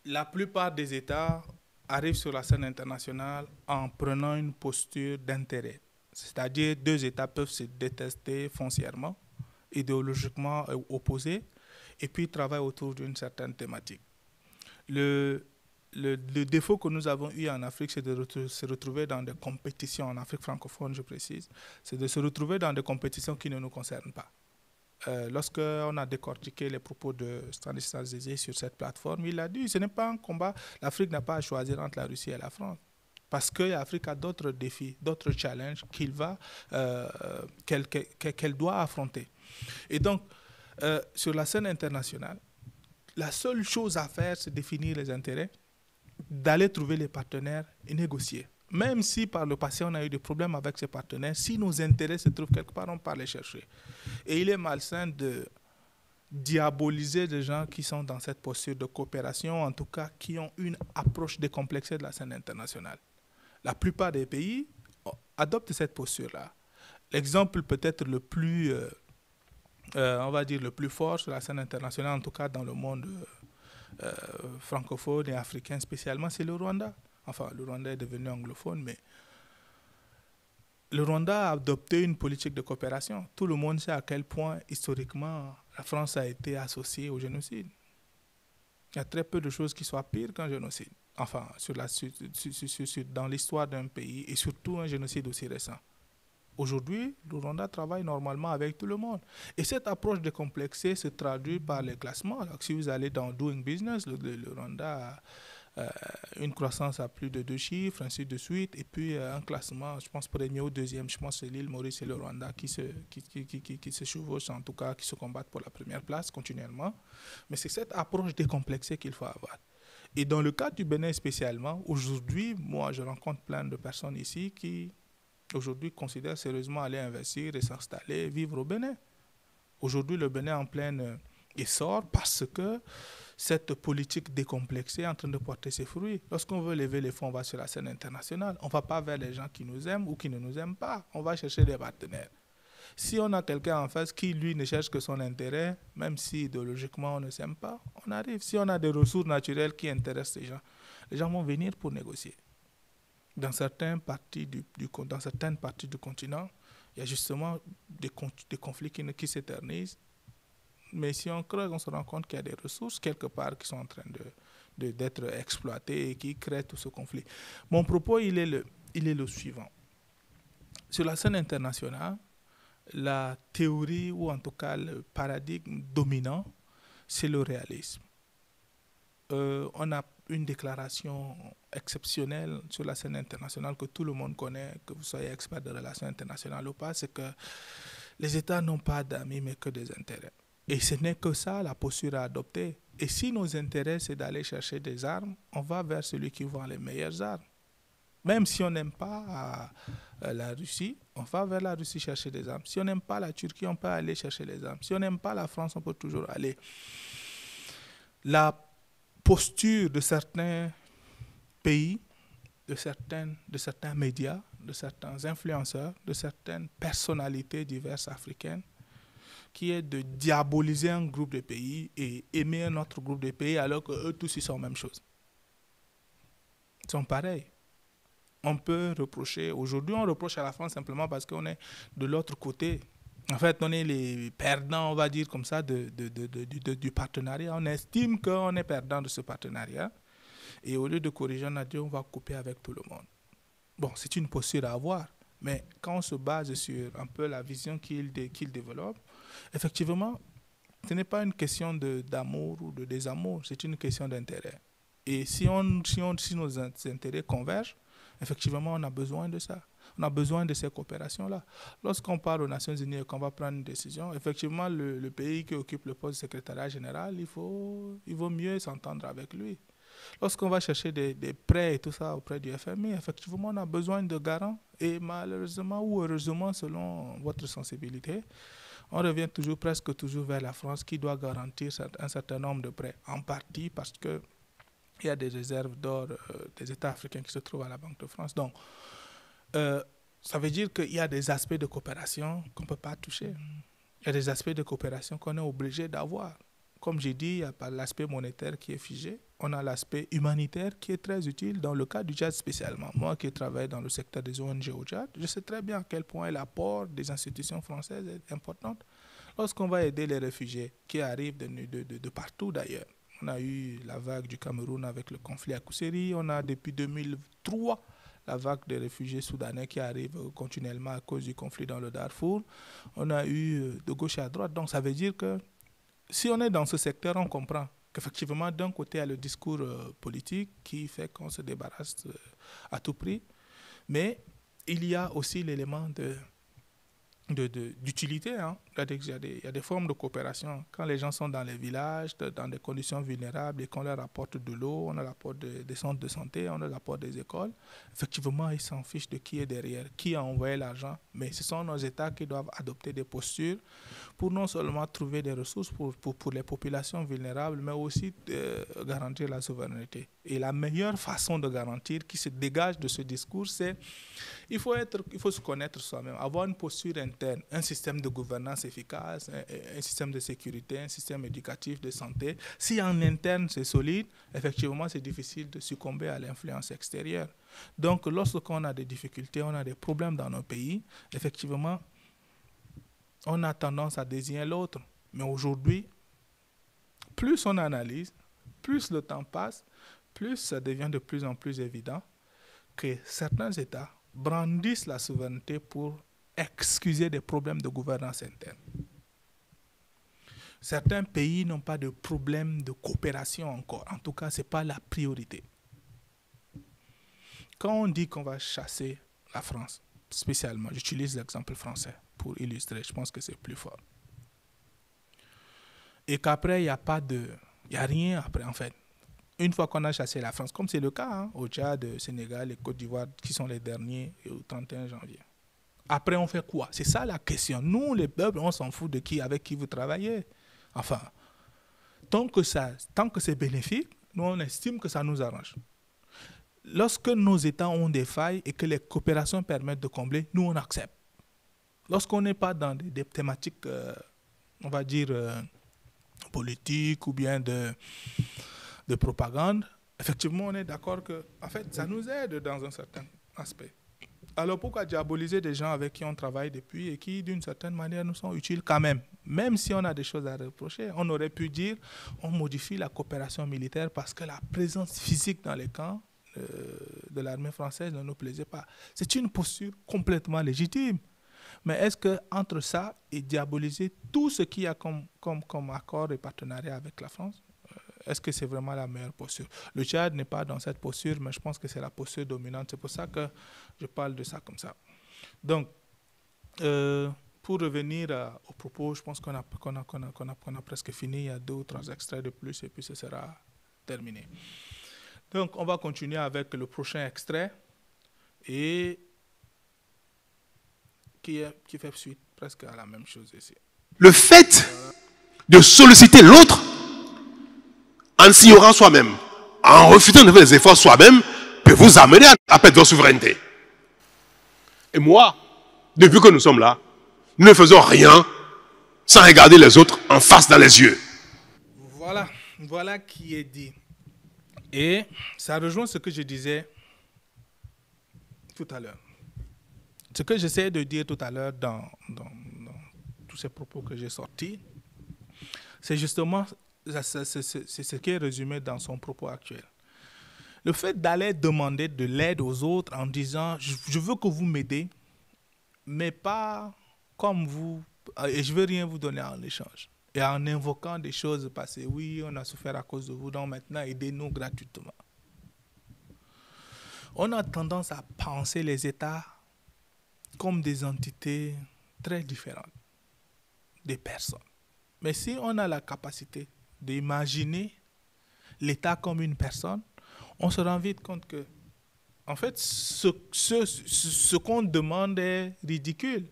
la plupart des États arrivent sur la scène internationale en prenant une posture d'intérêt. C'est-à-dire, deux États peuvent se détester foncièrement, idéologiquement opposés, et puis travaillent autour d'une certaine thématique. Le défaut que nous avons eu en Afrique, c'est de se retrouver dans des compétitions, en Afrique francophone, je précise, c'est de se retrouver dans des compétitions qui ne nous concernent pas. Lorsqu'on a décortiqué les propos de Stanislas Zézé sur cette plateforme, il a dit, ce n'est pas un combat, l'Afrique n'a pas à choisir entre la Russie et la France. Parce que l'Afrique a d'autres défis, d'autres challenges qu'elle doit affronter. Et donc, sur la scène internationale, la seule chose à faire, c'est définir les intérêts, d'aller trouver les partenaires et négocier. Même si par le passé, on a eu des problèmes avec ces partenaires, si nos intérêts se trouvent quelque part, on peut les chercher. Et il est malsain de diaboliser des gens qui sont dans cette posture de coopération, en tout cas qui ont une approche décomplexée de la scène internationale. La plupart des pays adoptent cette posture-là. L'exemple peut-être le plus, on va dire, le plus fort sur la scène internationale, en tout cas dans le monde francophone et africain spécialement, c'est le Rwanda. Enfin, le Rwanda est devenu anglophone, mais le Rwanda a adopté une politique de coopération. Tout le monde sait à quel point, historiquement, la France a été associée au génocide. Il y a très peu de choses qui soient pires qu'un génocide. Enfin, dans l'histoire d'un pays, et surtout un génocide aussi récent. Aujourd'hui, le Rwanda travaille normalement avec tout le monde. Et cette approche décomplexée se traduit par les classements. Alors, si vous allez dans Doing Business, le Rwanda a une croissance à plus de 2 chiffres, ainsi de suite. Et puis un classement, je pense, premier ou deuxième, je pense que c'est l'île Maurice et le Rwanda qui se chevauchent, en tout cas, qui se combattent pour la première place continuellement. Mais c'est cette approche décomplexée qu'il faut avoir. Et dans le cas du Bénin spécialement, aujourd'hui, moi, je rencontre plein de personnes ici qui, aujourd'hui, considèrent sérieusement aller investir et s'installer, vivre au Bénin. Aujourd'hui, le Bénin est en plein essor parce que cette politique décomplexée est en train de porter ses fruits. Lorsqu'on veut lever les fonds, on va sur la scène internationale. On ne va pas vers les gens qui nous aiment ou qui ne nous aiment pas. On va chercher des partenaires. Si on a quelqu'un en face qui, lui, ne cherche que son intérêt, même si idéologiquement on ne s'aime pas, on arrive. Si on a des ressources naturelles qui intéressent les gens vont venir pour négocier. Dans certaines parties du continent, il y a justement des conflits qui s'éternisent. Mais si on creuse, on se rend compte qu'il y a des ressources quelque part qui sont en train d'être exploitées et qui créent tout ce conflit. Mon propos, il est le suivant. Sur la scène internationale, la théorie, ou en tout cas le paradigme dominant, c'est le réalisme. On a une déclaration exceptionnelle sur la scène internationale que tout le monde connaît, que vous soyez expert de relations internationales ou pas, c'est que les États n'ont pas d'amis mais que des intérêts. Et ce n'est que ça la posture à adopter. Et si nos intérêts, c'est d'aller chercher des armes, on va vers celui qui vend les meilleures armes. Même si on n'aime pas la Russie, on va vers la Russie chercher des armes. Si on n'aime pas la Turquie, on peut aller chercher les armes. Si on n'aime pas la France, on peut toujours aller. La posture de certains pays, de certains médias, de certains influenceurs, de certaines personnalités diverses africaines, qui est de diaboliser un groupe de pays et aimer un autre groupe de pays alors qu'eux tous ils sont la même chose. Ils sont pareils. On peut reprocher, aujourd'hui on reproche à la France simplement parce qu'on est de l'autre côté. En fait, on est les perdants, on va dire comme ça, du partenariat. On estime qu'on est perdant de ce partenariat. Et au lieu de corriger, on a dit on va couper avec tout le monde. Bon, c'est une posture à avoir. Mais quand on se base sur un peu la vision qu'il développe, effectivement, ce n'est pas une question d'amour ou de désamour, c'est une question d'intérêt. Et si nos intérêts convergent, effectivement, on a besoin de ça. On a besoin de ces coopérations-là. Lorsqu'on parle aux Nations Unies et qu'on va prendre une décision, effectivement, le pays qui occupe le poste de secrétariat général, il vaut mieux s'entendre avec lui. lorsqu'on va chercher des prêts et tout ça auprès du FMI, effectivement, on a besoin de garants. Et malheureusement ou heureusement, selon votre sensibilité, on revient presque toujours vers la France qui doit garantir un certain nombre de prêts. En partie parce qu'il y a des réserves d'or des États africains qui se trouvent à la Banque de France. Donc, ça veut dire qu'il y a des aspects de coopération qu'on ne peut pas toucher. Il y a des aspects de coopération qu'on est obligé d'avoir. Comme j'ai dit, il n'y a pas l'aspect monétaire qui est figé. On a l'aspect humanitaire qui est très utile dans le cas du Tchad spécialement. Moi qui travaille dans le secteur des ONG au Tchad, je sais très bien à quel point l'apport des institutions françaises est important. Lorsqu'on va aider les réfugiés qui arrivent de partout d'ailleurs. On a eu la vague du Cameroun avec le conflit à Kousséri. On a depuis 2003 la vague des réfugiés soudanais qui arrivent continuellement à cause du conflit dans le Darfour. On a eu de gauche à droite. Donc ça veut dire que si on est dans ce secteur, on comprend qu'effectivement, d'un côté, il y a le discours politique qui fait qu'on se débarrasse à tout prix. Mais il y a aussi l'élément d'utilité. Hein. Il y a des formes de coopération. Quand les gens sont dans les villages, dans des conditions vulnérables et qu'on leur apporte de l'eau, on leur apporte des centres de santé, on leur apporte des écoles, effectivement, ils s'en fichent de qui est derrière, qui a envoyé l'argent. Mais ce sont nos États qui doivent adopter des postures pour non seulement trouver des ressources pour les populations vulnérables, mais aussi garantir la souveraineté. Et la meilleure façon de garantir qui se dégage de ce discours, c'est il faut se connaître soi-même, avoir une posture interne, un système de gouvernance efficace, un système de sécurité, un système éducatif, de santé. Si en interne c'est solide, effectivement c'est difficile de succomber à l'influence extérieure. Donc lorsqu'on a des difficultés, on a des problèmes dans nos pays, effectivement, on a tendance à désigner l'autre. Mais aujourd'hui, plus on analyse, plus le temps passe, plus ça devient de plus en plus évident que certains États brandissent la souveraineté pour excuser des problèmes de gouvernance interne. Certains pays n'ont pas de problème de coopération encore. En tout cas, ce n'est pas la priorité. Quand on dit qu'on va chasser la France, spécialement, j'utilise l'exemple français pour illustrer, je pense que c'est plus fort. Et qu'après, il n'y a rien après, en fait. Une fois qu'on a chassé la France, comme c'est le cas au Tchad, Sénégal et Côte d'Ivoire, qui sont les derniers au 31 janvier. Après, on fait quoi? C'est ça la question. Nous, les peuples, on s'en fout de avec qui vous travaillez. Enfin, tant que c'est bénéfique, nous, on estime que ça nous arrange. Lorsque nos États ont des failles et que les coopérations permettent de combler, nous, on accepte. Lorsqu'on n'est pas dans des thématiques, on va dire, politiques ou bien de propagande, effectivement, on est d'accord que, en fait, ça nous aide dans un certain aspect. Alors, pourquoi diaboliser des gens avec qui on travaille depuis et qui, d'une certaine manière, nous sont utiles quand même? Même si on a des choses à reprocher, on aurait pu dire on modifie la coopération militaire parce que la présence physique dans les camps de l'armée française ne nous plaisait pas. C'est une posture complètement légitime. Mais est-ce qu'entre ça et diaboliser tout ce qu'il y a comme accord et partenariat avec la France, est-ce que c'est vraiment la meilleure posture? Le Tchad n'est pas dans cette posture, mais je pense que c'est la posture dominante. C'est pour ça que je parle de ça comme ça. Donc, pour revenir au propos, je pense qu'on a presque fini. Il y a 2 ou 3 extraits de plus et puis ce sera terminé. Donc, on va continuer avec le prochain extrait et qui fait suite presque à la même chose ici. Le fait de solliciter l'autre en s'ignorant soi-même, en refusant de faire des efforts soi-même, peut vous amener à perdre votre souveraineté. Et moi, depuis que nous sommes là, nous ne faisons rien sans regarder les autres en face dans les yeux. Voilà qui est dit. Et ça rejoint ce que je disais tout à l'heure. Ce que j'essaie de dire tout à l'heure dans tous ces propos que j'ai sortis, c'est justement c'est ce qui est résumé dans son propos actuel. Le fait d'aller demander de l'aide aux autres en disant « je veux que vous m'aidez, mais pas comme vous, et je ne veux rien vous donner en échange ». Et en invoquant des choses passées, oui, on a souffert à cause de vous, donc maintenant aidez-nous gratuitement. On a tendance à penser les États comme des entités très différentes des personnes. Mais si on a la capacité d'imaginer l'État comme une personne, on se rend vite compte que, en fait, ce qu'on demande est ridicule.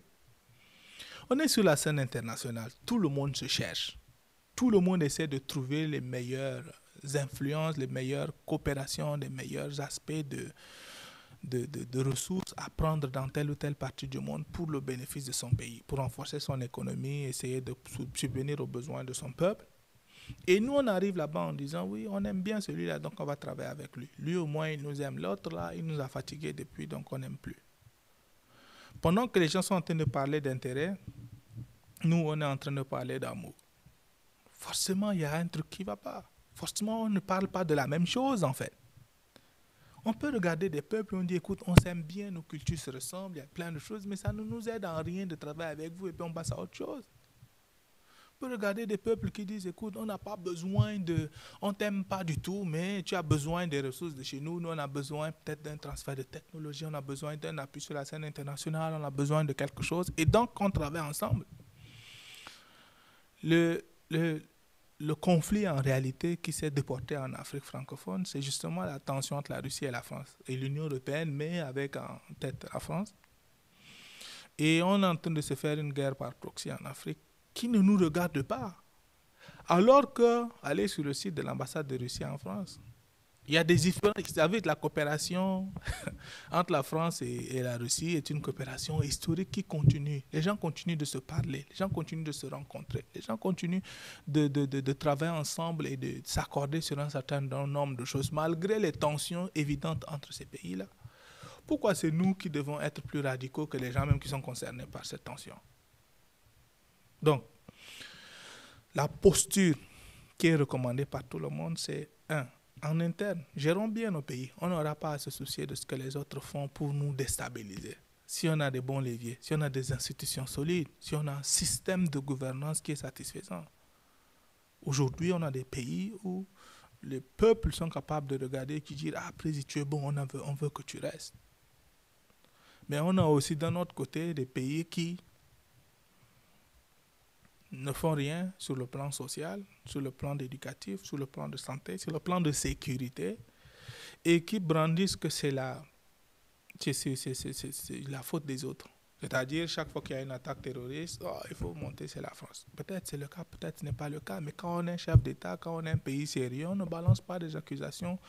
On est sur la scène internationale, tout le monde se cherche. Tout le monde essaie de trouver les meilleures influences, les meilleures coopérations, les meilleurs aspects de ressources à prendre dans telle ou telle partie du monde pour le bénéfice de son pays, pour renforcer son économie, essayer de subvenir aux besoins de son peuple. Et nous, on arrive là-bas en disant, oui, on aime bien celui-là, donc on va travailler avec lui. Lui, au moins, il nous aime. L'autre, là, il nous a fatigués depuis, donc on n'aime plus. Pendant que les gens sont en train de parler d'intérêt, nous, on est en train de parler d'amour. Forcément, il y a un truc qui ne va pas. Forcément, on ne parle pas de la même chose, en fait. On peut regarder des peuples et on dit, écoute, on s'aime bien, nos cultures se ressemblent, il y a plein de choses, mais ça ne nous aide en rien de travailler avec vous et puis on passe à autre chose. On peut regarder des peuples qui disent, écoute, on n'a pas besoin de... On t'aime pas du tout, mais tu as besoin des ressources de chez nous. Nous, on a besoin peut-être d'un transfert de technologie, on a besoin d'un appui sur la scène internationale, on a besoin de quelque chose. Et donc, on travaille ensemble. Le conflit en réalité qui s'est déporté en Afrique francophone, c'est justement la tension entre la Russie et la France. Et l'Union européenne, mais avec en tête la France. Et on est en train de se faire une guerre par proxy en Afrique qui ne nous regarde pas. Alors que, allez sur le site de l'ambassade de Russie en France, il y a des différences. Vous savez, la coopération entre la France et la Russie est une coopération historique qui continue. Les gens continuent de se parler, les gens continuent de se rencontrer, les gens continuent de travailler ensemble et de s'accorder sur un certain nombre de choses, malgré les tensions évidentes entre ces pays-là. Pourquoi c'est nous qui devons être plus radicaux que les gens même qui sont concernés par cette tension? Donc, la posture qui est recommandée par tout le monde, c'est en interne, gérons bien nos pays. On n'aura pas à se soucier de ce que les autres font pour nous déstabiliser. Si on a des bons leviers, si on a des institutions solides, si on a un système de gouvernance qui est satisfaisant. Aujourd'hui, on a des pays où les peuples sont capables de regarder et qui disent « Ah, président, tu es bon, on veut que tu restes. » Mais on a aussi d'un autre côté des pays qui ne font rien sur le plan social, sur le plan éducatif, sur le plan de santé, sur le plan de sécurité, et qui brandissent que c'est la faute des autres. C'est-à-dire, chaque fois qu'il y a une attaque terroriste, il faut monter, c'est la France. Peut-être c'est le cas, peut-être ce n'est pas le cas, mais quand on est chef d'État, quand on est un pays sérieux, on ne balance pas des accusations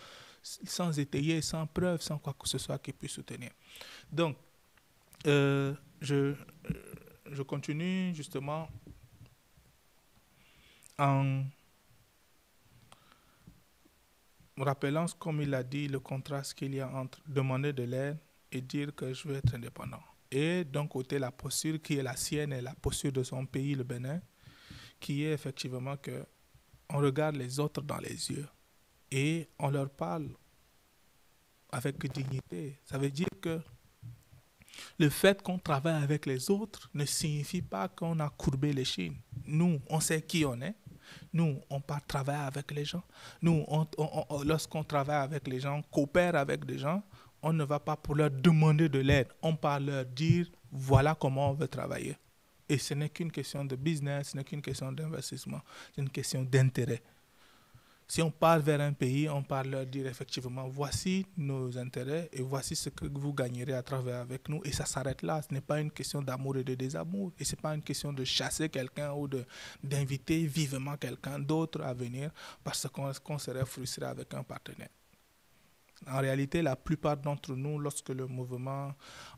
sans étayer, sans preuve, sans quoi que ce soit qui puisse soutenir. Donc, je continue justement en rappelant, comme il a dit, le contraste qu'il y a entre demander de l'aide et dire que je veux être indépendant. Et d'un côté, la posture qui est la sienne et la posture de son pays, le Bénin, qui est effectivement qu'on regarde les autres dans les yeux et on leur parle avec dignité. Ça veut dire que le fait qu'on travaille avec les autres ne signifie pas qu'on a courbé l'échine. Nous, on sait qui on est. Nous, on part travailler avec les gens. Nous, lorsqu'on travaille avec les gens, coopère avec des gens, on ne va pas pour leur demander de l'aide. On part leur dire, voilà comment on veut travailler. Et ce n'est qu'une question de business, ce n'est qu'une question d'investissement, c'est une question d'intérêt. Si on part vers un pays, on part leur dire effectivement, voici nos intérêts et voici ce que vous gagnerez à travailler avec nous. Et ça s'arrête là. Ce n'est pas une question d'amour et de désamour. Et ce n'est pas une question de chasser quelqu'un ou d'inviter vivement quelqu'un d'autre à venir parce qu'on serait frustré avec un partenaire. En réalité, la plupart d'entre nous, lorsque le mouvement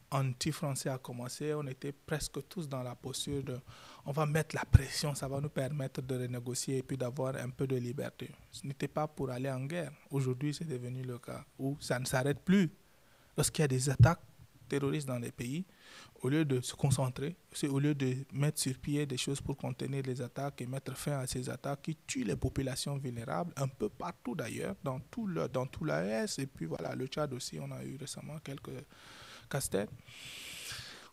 anti-français a commencé, on était presque tous dans la posture de on va mettre la pression, ça va nous permettre de renégocier et puis d'avoir un peu de liberté. Ce n'était pas pour aller en guerre. Aujourd'hui, c'est devenu le cas où ça ne s'arrête plus. Lorsqu'il y a des attaques terroristes dans les pays, au lieu de se concentrer, au lieu de mettre sur pied des choses pour contenir les attaques et mettre fin à ces attaques qui tuent les populations vulnérables, un peu partout d'ailleurs, dans tout l'AES, et puis voilà, le Tchad aussi, on a eu récemment quelques casse-têtes.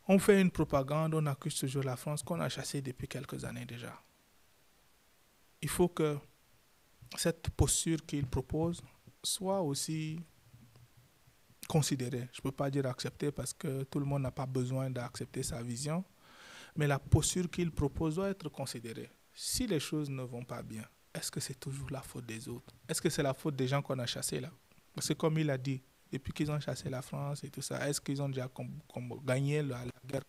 On fait une propagande, on accuse toujours la France qu'on a chassée depuis quelques années déjà. Il faut que cette posture qu'il propose soit aussi considérée. Je ne peux pas dire acceptée parce que tout le monde n'a pas besoin d'accepter sa vision, mais la posture qu'il propose doit être considérée. Si les choses ne vont pas bien, est-ce que c'est toujours la faute des autres? Est-ce que c'est la faute des gens qu'on a chassés là? Parce que comme il a dit, depuis qu'ils ont chassé la France et tout ça, est-ce qu'ils ont déjà gagné la guerre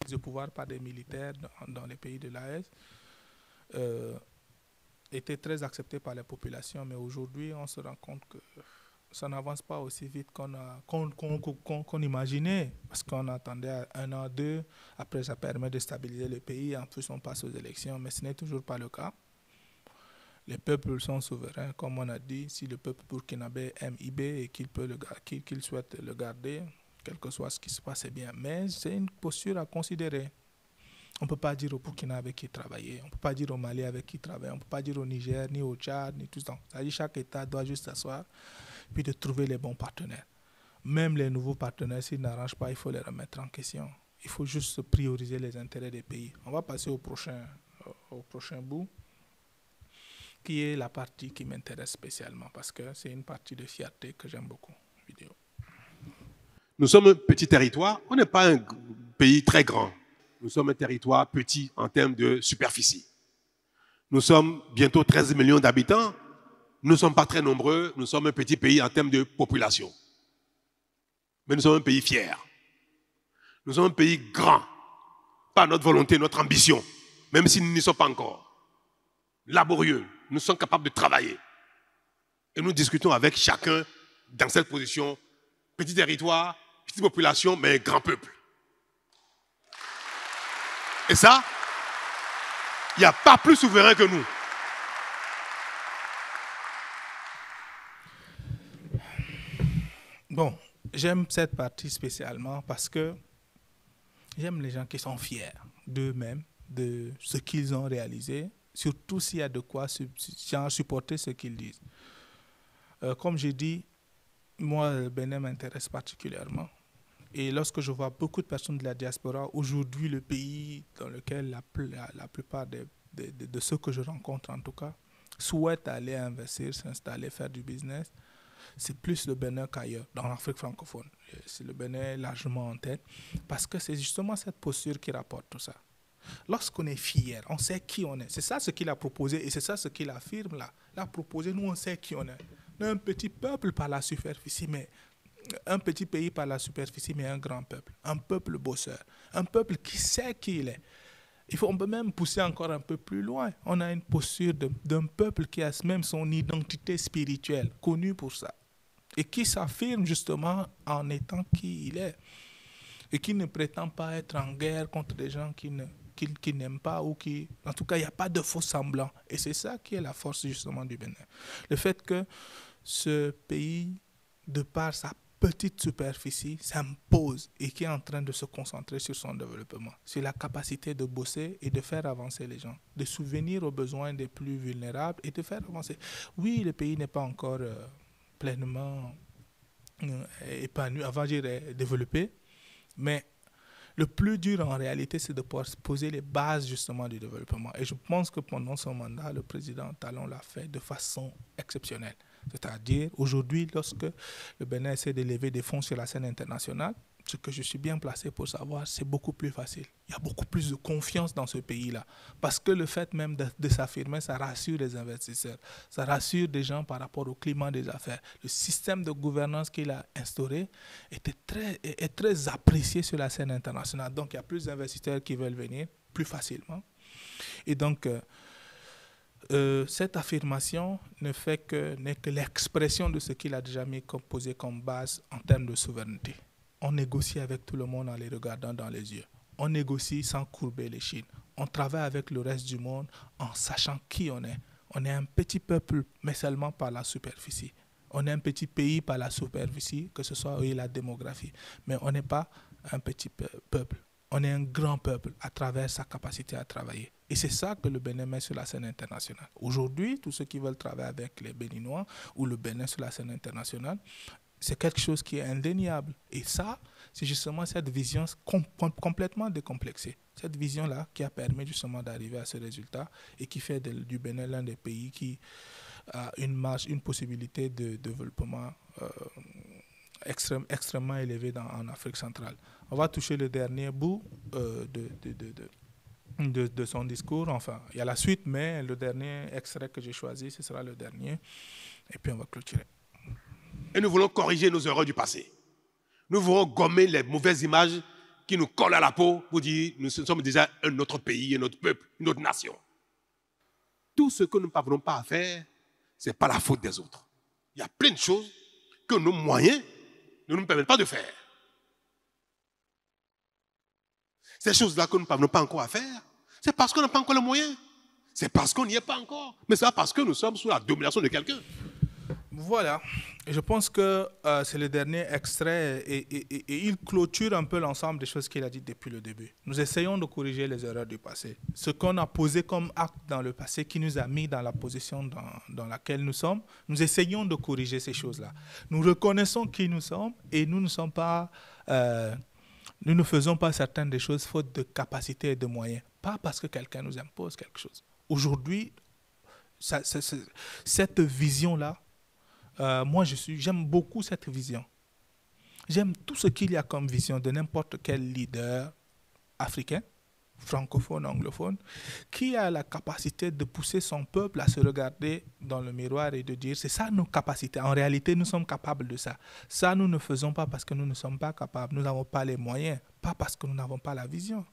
de pouvoir par des militaires dans les pays de l'AES était très accepté par la population, mais aujourd'hui, on se rend compte que ça n'avance pas aussi vite qu'on imaginait, parce qu'on attendait 1 an, 2, après ça permet de stabiliser le pays, en plus on passe aux élections, mais ce n'est toujours pas le cas. Les peuples sont souverains, comme on a dit, si le peuple burkinabé aime IB et qu'il souhaite le garder, quel que soit ce qui se passe, c'est bien. Mais c'est une posture à considérer. On ne peut pas dire au Burkina avec qui travailler, on ne peut pas dire au Mali avec qui travailler, on ne peut pas dire au Niger, ni au Tchad, ni tout ça. C'est-à-dire chaque État doit juste s'asseoir puis de trouver les bons partenaires. Même les nouveaux partenaires, s'ils n'arrangent pas, il faut les remettre en question. Il faut juste prioriser les intérêts des pays. On va passer au prochain bout, qui est la partie qui m'intéresse spécialement, parce que c'est une partie de fierté que j'aime beaucoup. Vidéo. Nous sommes un petit territoire, on n'est pas un pays très grand. Nous sommes un territoire petit en termes de superficie. Nous sommes bientôt 13 millions d'habitants. Nous ne sommes pas très nombreux. Nous sommes un petit pays en termes de population. Mais nous sommes un pays fier. Nous sommes un pays grand. Pas notre volonté, notre ambition. Même si nous n'y sommes pas encore. Laborieux. Nous sommes capables de travailler. Et nous discutons avec chacun dans cette position. Petit territoire, petite population, mais grand peuple. Et ça, il n'y a pas plus souverain que nous. Bon, j'aime cette partie spécialement parce que j'aime les gens qui sont fiers d'eux-mêmes, de ce qu'ils ont réalisé, surtout s'il y a de quoi supporter ce qu'ils disent. Comme j'ai dit, moi, le Bénin m'intéresse particulièrement. Et lorsque je vois beaucoup de personnes de la diaspora, aujourd'hui, le pays dans lequel la plupart de ceux que je rencontre, en tout cas, souhaitent aller investir, s'installer, faire du business, c'est plus le Bénin qu'ailleurs, dans l'Afrique francophone. C'est le Bénin largement en tête, parce que c'est justement cette posture qui rapporte tout ça. Lorsqu'on est fier, on sait qui on est. C'est ça ce qu'il a proposé et c'est ça ce qu'il affirme là. Il a proposé, nous on sait qui on est. Nous, un petit peuple par la superficie, mais un petit pays par la superficie, mais un grand peuple. Un peuple bosseur. Un peuple qui sait qui il est. On peut même pousser encore un peu plus loin. On a une posture d'un peuple qui a même son identité spirituelle, connue pour ça. Et qui s'affirme justement en étant qui il est. Et qui ne prétend pas être en guerre contre des gens qui n'aiment pas ou qui... En tout cas, il n'y a pas de faux semblants. Et c'est ça qui est la force justement du Bénin. Le fait que ce pays, de par sa petite superficie, s'impose et qui est en train de se concentrer sur son développement, sur la capacité de bosser et de faire avancer les gens, de souvenir aux besoins des plus vulnérables et de faire avancer. Oui, le pays n'est pas encore pleinement épanoui, avant je dirais développé, mais le plus dur en réalité, c'est de poser les bases justement du développement. Et je pense que pendant son mandat, le président Talon l'a fait de façon exceptionnelle. C'est-à-dire, aujourd'hui, lorsque le Bénin essaie de lever des fonds sur la scène internationale, ce que je suis bien placé pour savoir, c'est beaucoup plus facile. Il y a beaucoup plus de confiance dans ce pays-là. Parce que le fait même de s'affirmer, ça rassure les investisseurs. Ça rassure des gens par rapport au climat des affaires. Le système de gouvernance qu'il a instauré est très apprécié sur la scène internationale. Donc, il y a plus d'investisseurs qui veulent venir plus facilement. Et donc... cette affirmation n'est que l'expression de ce qu'il a déjà posé comme base en termes de souveraineté. On négocie avec tout le monde en les regardant dans les yeux. On négocie sans courber les chines. On travaille avec le reste du monde en sachant qui on est. On est un petit peuple, mais seulement par la superficie. On est un petit pays par la superficie, que ce soit la démographie. Mais on n'est pas un petit peuple. On est un grand peuple à travers sa capacité à travailler. Et c'est ça que le Bénin met sur la scène internationale. Aujourd'hui, tous ceux qui veulent travailler avec les Béninois ou le Bénin sur la scène internationale, c'est quelque chose qui est indéniable. Et ça, c'est justement cette vision complètement décomplexée. Cette vision-là qui a permis justement d'arriver à ce résultat et qui fait du Bénin l'un des pays qui a une possibilité de développement extrêmement élevée en Afrique centrale. On va toucher le dernier bout de son discours. Enfin, il y a la suite, mais le dernier extrait que j'ai choisi, ce sera le dernier. Et puis on va clôturer. Et nous voulons corriger nos erreurs du passé. Nous voulons gommer les mauvaises images qui nous collent à la peau pour dire nous sommes déjà un autre pays, un autre peuple, une autre nation. Tout ce que nous ne parvenons pas à faire, ce n'est pas la faute des autres. Il y a plein de choses que nos moyens ne nous permettent pas de faire. Ces choses-là que nous ne parvenons pas encore à faire, c'est parce qu'on n'a pas encore les moyens. C'est parce qu'on n'y est pas encore. Mais c'est pas parce que nous sommes sous la domination de quelqu'un. Voilà. Je pense que c'est le dernier extrait et il clôture un peu l'ensemble des choses qu'il a dites depuis le début. Nous essayons de corriger les erreurs du passé. Ce qu'on a posé comme acte dans le passé qui nous a mis dans la position dans laquelle nous sommes, nous essayons de corriger ces choses-là. Nous reconnaissons qui nous sommes et nous ne sommes pas... nous ne faisons pas certaines des choses faute de capacité et de moyens. Pas parce que quelqu'un nous impose quelque chose. Aujourd'hui, cette vision-là, moi, j'aime beaucoup cette vision. J'aime tout ce qu'il y a comme vision de n'importe quel leader africain, francophone, anglophone, qui a la capacité de pousser son peuple à se regarder dans le miroir et de dire c'est ça nos capacités. En réalité, nous sommes capables de ça. Ça, nous ne faisons pas parce que nous ne sommes pas capables. Nous n'avons pas les moyens, pas parce que nous n'avons pas la vision.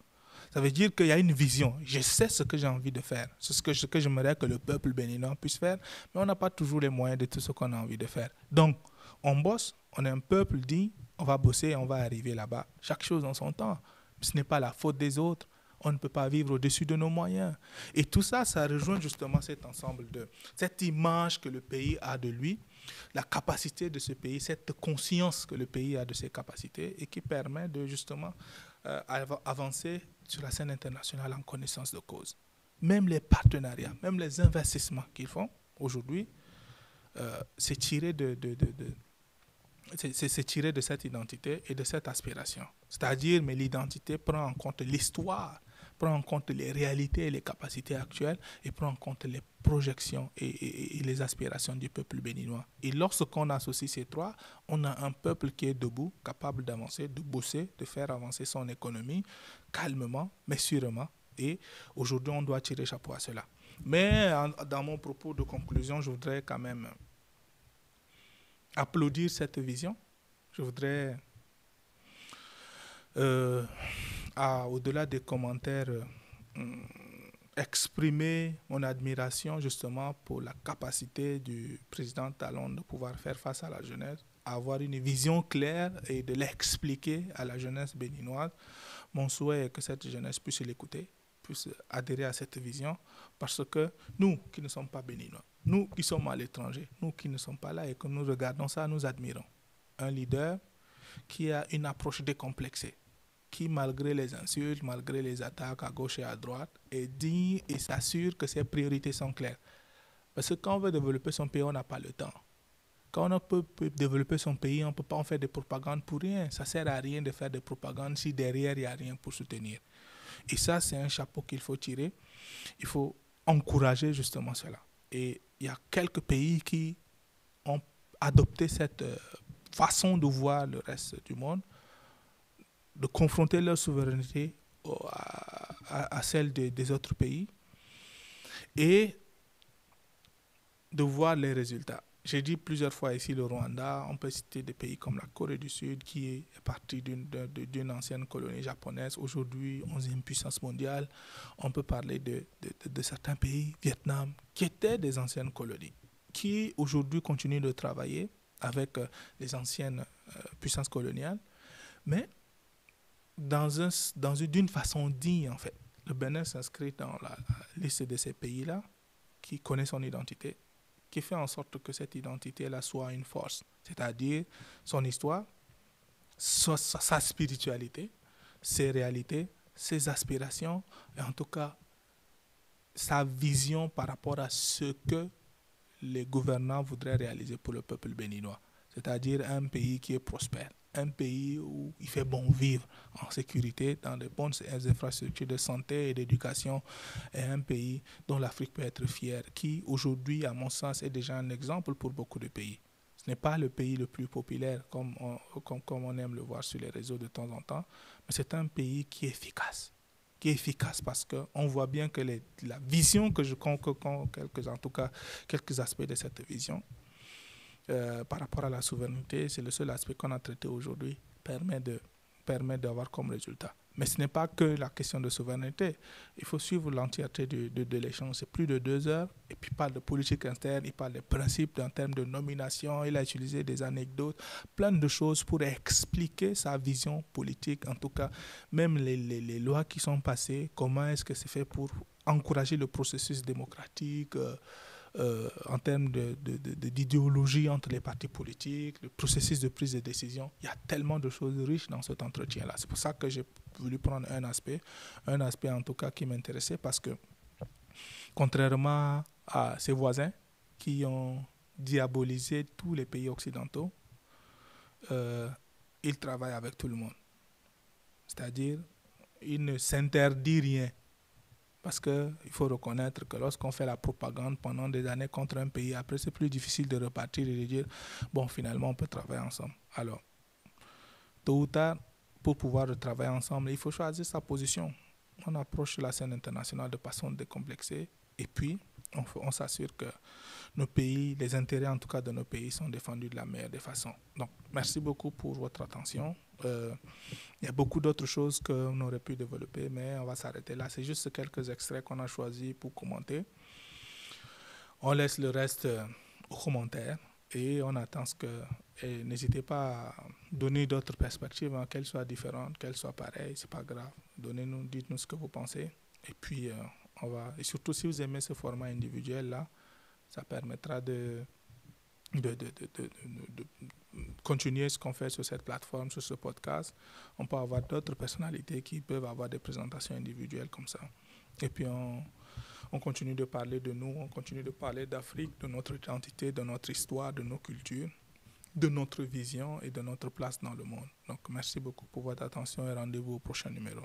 Ça veut dire qu'il y a une vision. Je sais ce que j'ai envie de faire. C'est ce que j'aimerais que le peuple béninois puisse faire, mais on n'a pas toujours les moyens de tout ce qu'on a envie de faire. Donc, on bosse, on est un peuple dit, on va bosser et on va arriver là-bas. Chaque chose en son temps. Ce n'est pas la faute des autres. On ne peut pas vivre au-dessus de nos moyens. Et tout ça, ça rejoint justement cet ensemble cette image que le pays a de lui, la capacité de ce pays, cette conscience que le pays a de ses capacités et qui permet de justement avancer sur la scène internationale en connaissance de cause. Même les partenariats, même les investissements qu'ils font aujourd'hui, c'est tiré c'est tiré de cette identité et de cette aspiration. C'est-à-dire, mais l'identité prend en compte l'histoire, prend en compte les réalités et les capacités actuelles et prend en compte les projections et les aspirations du peuple béninois. Et lorsqu'on associe ces trois, on a un peuple qui est debout, capable d'avancer, de bosser, de faire avancer son économie calmement, mais sûrement. Et aujourd'hui, on doit tirer chapeau à cela. Mais dans mon propos de conclusion, je voudrais quand même applaudir cette vision. Je voudrais, au-delà des commentaires, exprimer mon admiration justement pour la capacité du président Talon de pouvoir faire face à la jeunesse, avoir une vision claire et de l'expliquer à la jeunesse béninoise. Mon souhait est que cette jeunesse puisse l'écouter, puisse adhérer à cette vision, parce que nous qui ne sommes pas béninois, nous qui sommes à l'étranger, nous qui ne sommes pas là et que nous regardons ça, nous admirons un leader qui a une approche décomplexée, qui malgré les insultes, malgré les attaques à gauche et à droite, dit et s'assure que ses priorités sont claires. Parce que quand on veut développer son pays, on n'a pas le temps. Quand on peut développer son pays, on ne peut pas en faire des propagandes pour rien. Ça ne sert à rien de faire des propagandes si derrière, il n'y a rien pour soutenir. Et ça, c'est un chapeau qu'il faut tirer. Il faut encourager justement cela. Et il y a quelques pays qui ont adopté cette façon de voir le reste du monde, de confronter leur souveraineté à celle des autres pays et de voir les résultats. J'ai dit plusieurs fois ici le Rwanda, on peut citer des pays comme la Corée du Sud qui est partie d'une ancienne colonie japonaise, aujourd'hui 11e puissance mondiale. On peut parler de certains pays, Vietnam, qui étaient des anciennes colonies, qui aujourd'hui continuent de travailler avec les anciennes puissances coloniales, mais d'une façon digne en fait. Le Bénin s'inscrit dans la liste de ces pays-là qui connaissent son identité, qui fait en sorte que cette identité-là soit une force, c'est-à-dire son histoire, sa spiritualité, ses réalités, ses aspirations, et en tout cas sa vision par rapport à ce que les gouvernants voudraient réaliser pour le peuple béninois, c'est-à-dire un pays qui est prospère, un pays où il fait bon vivre en sécurité, dans de bonnes infrastructures de santé et d'éducation, et un pays dont l'Afrique peut être fière, qui aujourd'hui, à mon sens, est déjà un exemple pour beaucoup de pays. Ce n'est pas le pays le plus populaire comme on aime le voir sur les réseaux de temps en temps, mais c'est un pays qui est efficace. Qui est efficace parce qu'on voit bien que la vision que en tout cas, quelques aspects de cette vision, par rapport à la souveraineté, c'est le seul aspect qu'on a traité aujourd'hui, permet d'avoir comme résultat. Mais ce n'est pas que la question de souveraineté. Il faut suivre l'entièreté de l'échange. C'est plus de 2 heures. Et puis, il parle de politique interne, il parle des principes en termes de nomination. Il a utilisé des anecdotes, plein de choses pour expliquer sa vision politique. En tout cas, même les lois qui sont passées, comment est-ce que c'est fait pour encourager le processus démocratique, en termes d'idéologie entre les partis politiques, le processus de prise de décision. Il y a tellement de choses riches dans cet entretien-là. C'est pour ça que j'ai voulu prendre un aspect en tout cas qui m'intéressait, parce que contrairement à ses voisins qui ont diabolisé tous les pays occidentaux, il travaille avec tout le monde. C'est-à-dire, il ne s'interdit rien. Parce qu'il faut reconnaître que lorsqu'on fait la propagande pendant des années contre un pays, après c'est plus difficile de repartir et de dire, bon, finalement on peut travailler ensemble. Alors, tôt ou tard, pour pouvoir travailler ensemble, il faut choisir sa position. On approche la scène internationale de façon décomplexée et puis on s'assure que nos pays, les intérêts en tout cas de nos pays sont défendus de la meilleure des façons. Donc, merci beaucoup pour votre attention. Il y a beaucoup d'autres choses qu'on aurait pu développer, mais on va s'arrêter là. C'est juste quelques extraits qu'on a choisis pour commenter. On laisse le reste aux commentaires et on attend ce que... Et n'hésitez pas à donner d'autres perspectives, hein, qu'elles soient différentes, qu'elles soient pareilles, c'est pas grave. Donnez-nous, dites-nous ce que vous pensez. Et puis, on va... Et surtout, si vous aimez ce format individuel-là, ça permettra de continuer ce qu'on fait sur cette plateforme, sur ce podcast. On peut avoir d'autres personnalités qui peuvent avoir des présentations individuelles comme ça. Et puis, on continue de parler de nous, on continue de parler d'Afrique, de notre identité, de notre histoire, de nos cultures, de notre vision et de notre place dans le monde. Donc, merci beaucoup pour votre attention et rendez-vous au prochain numéro.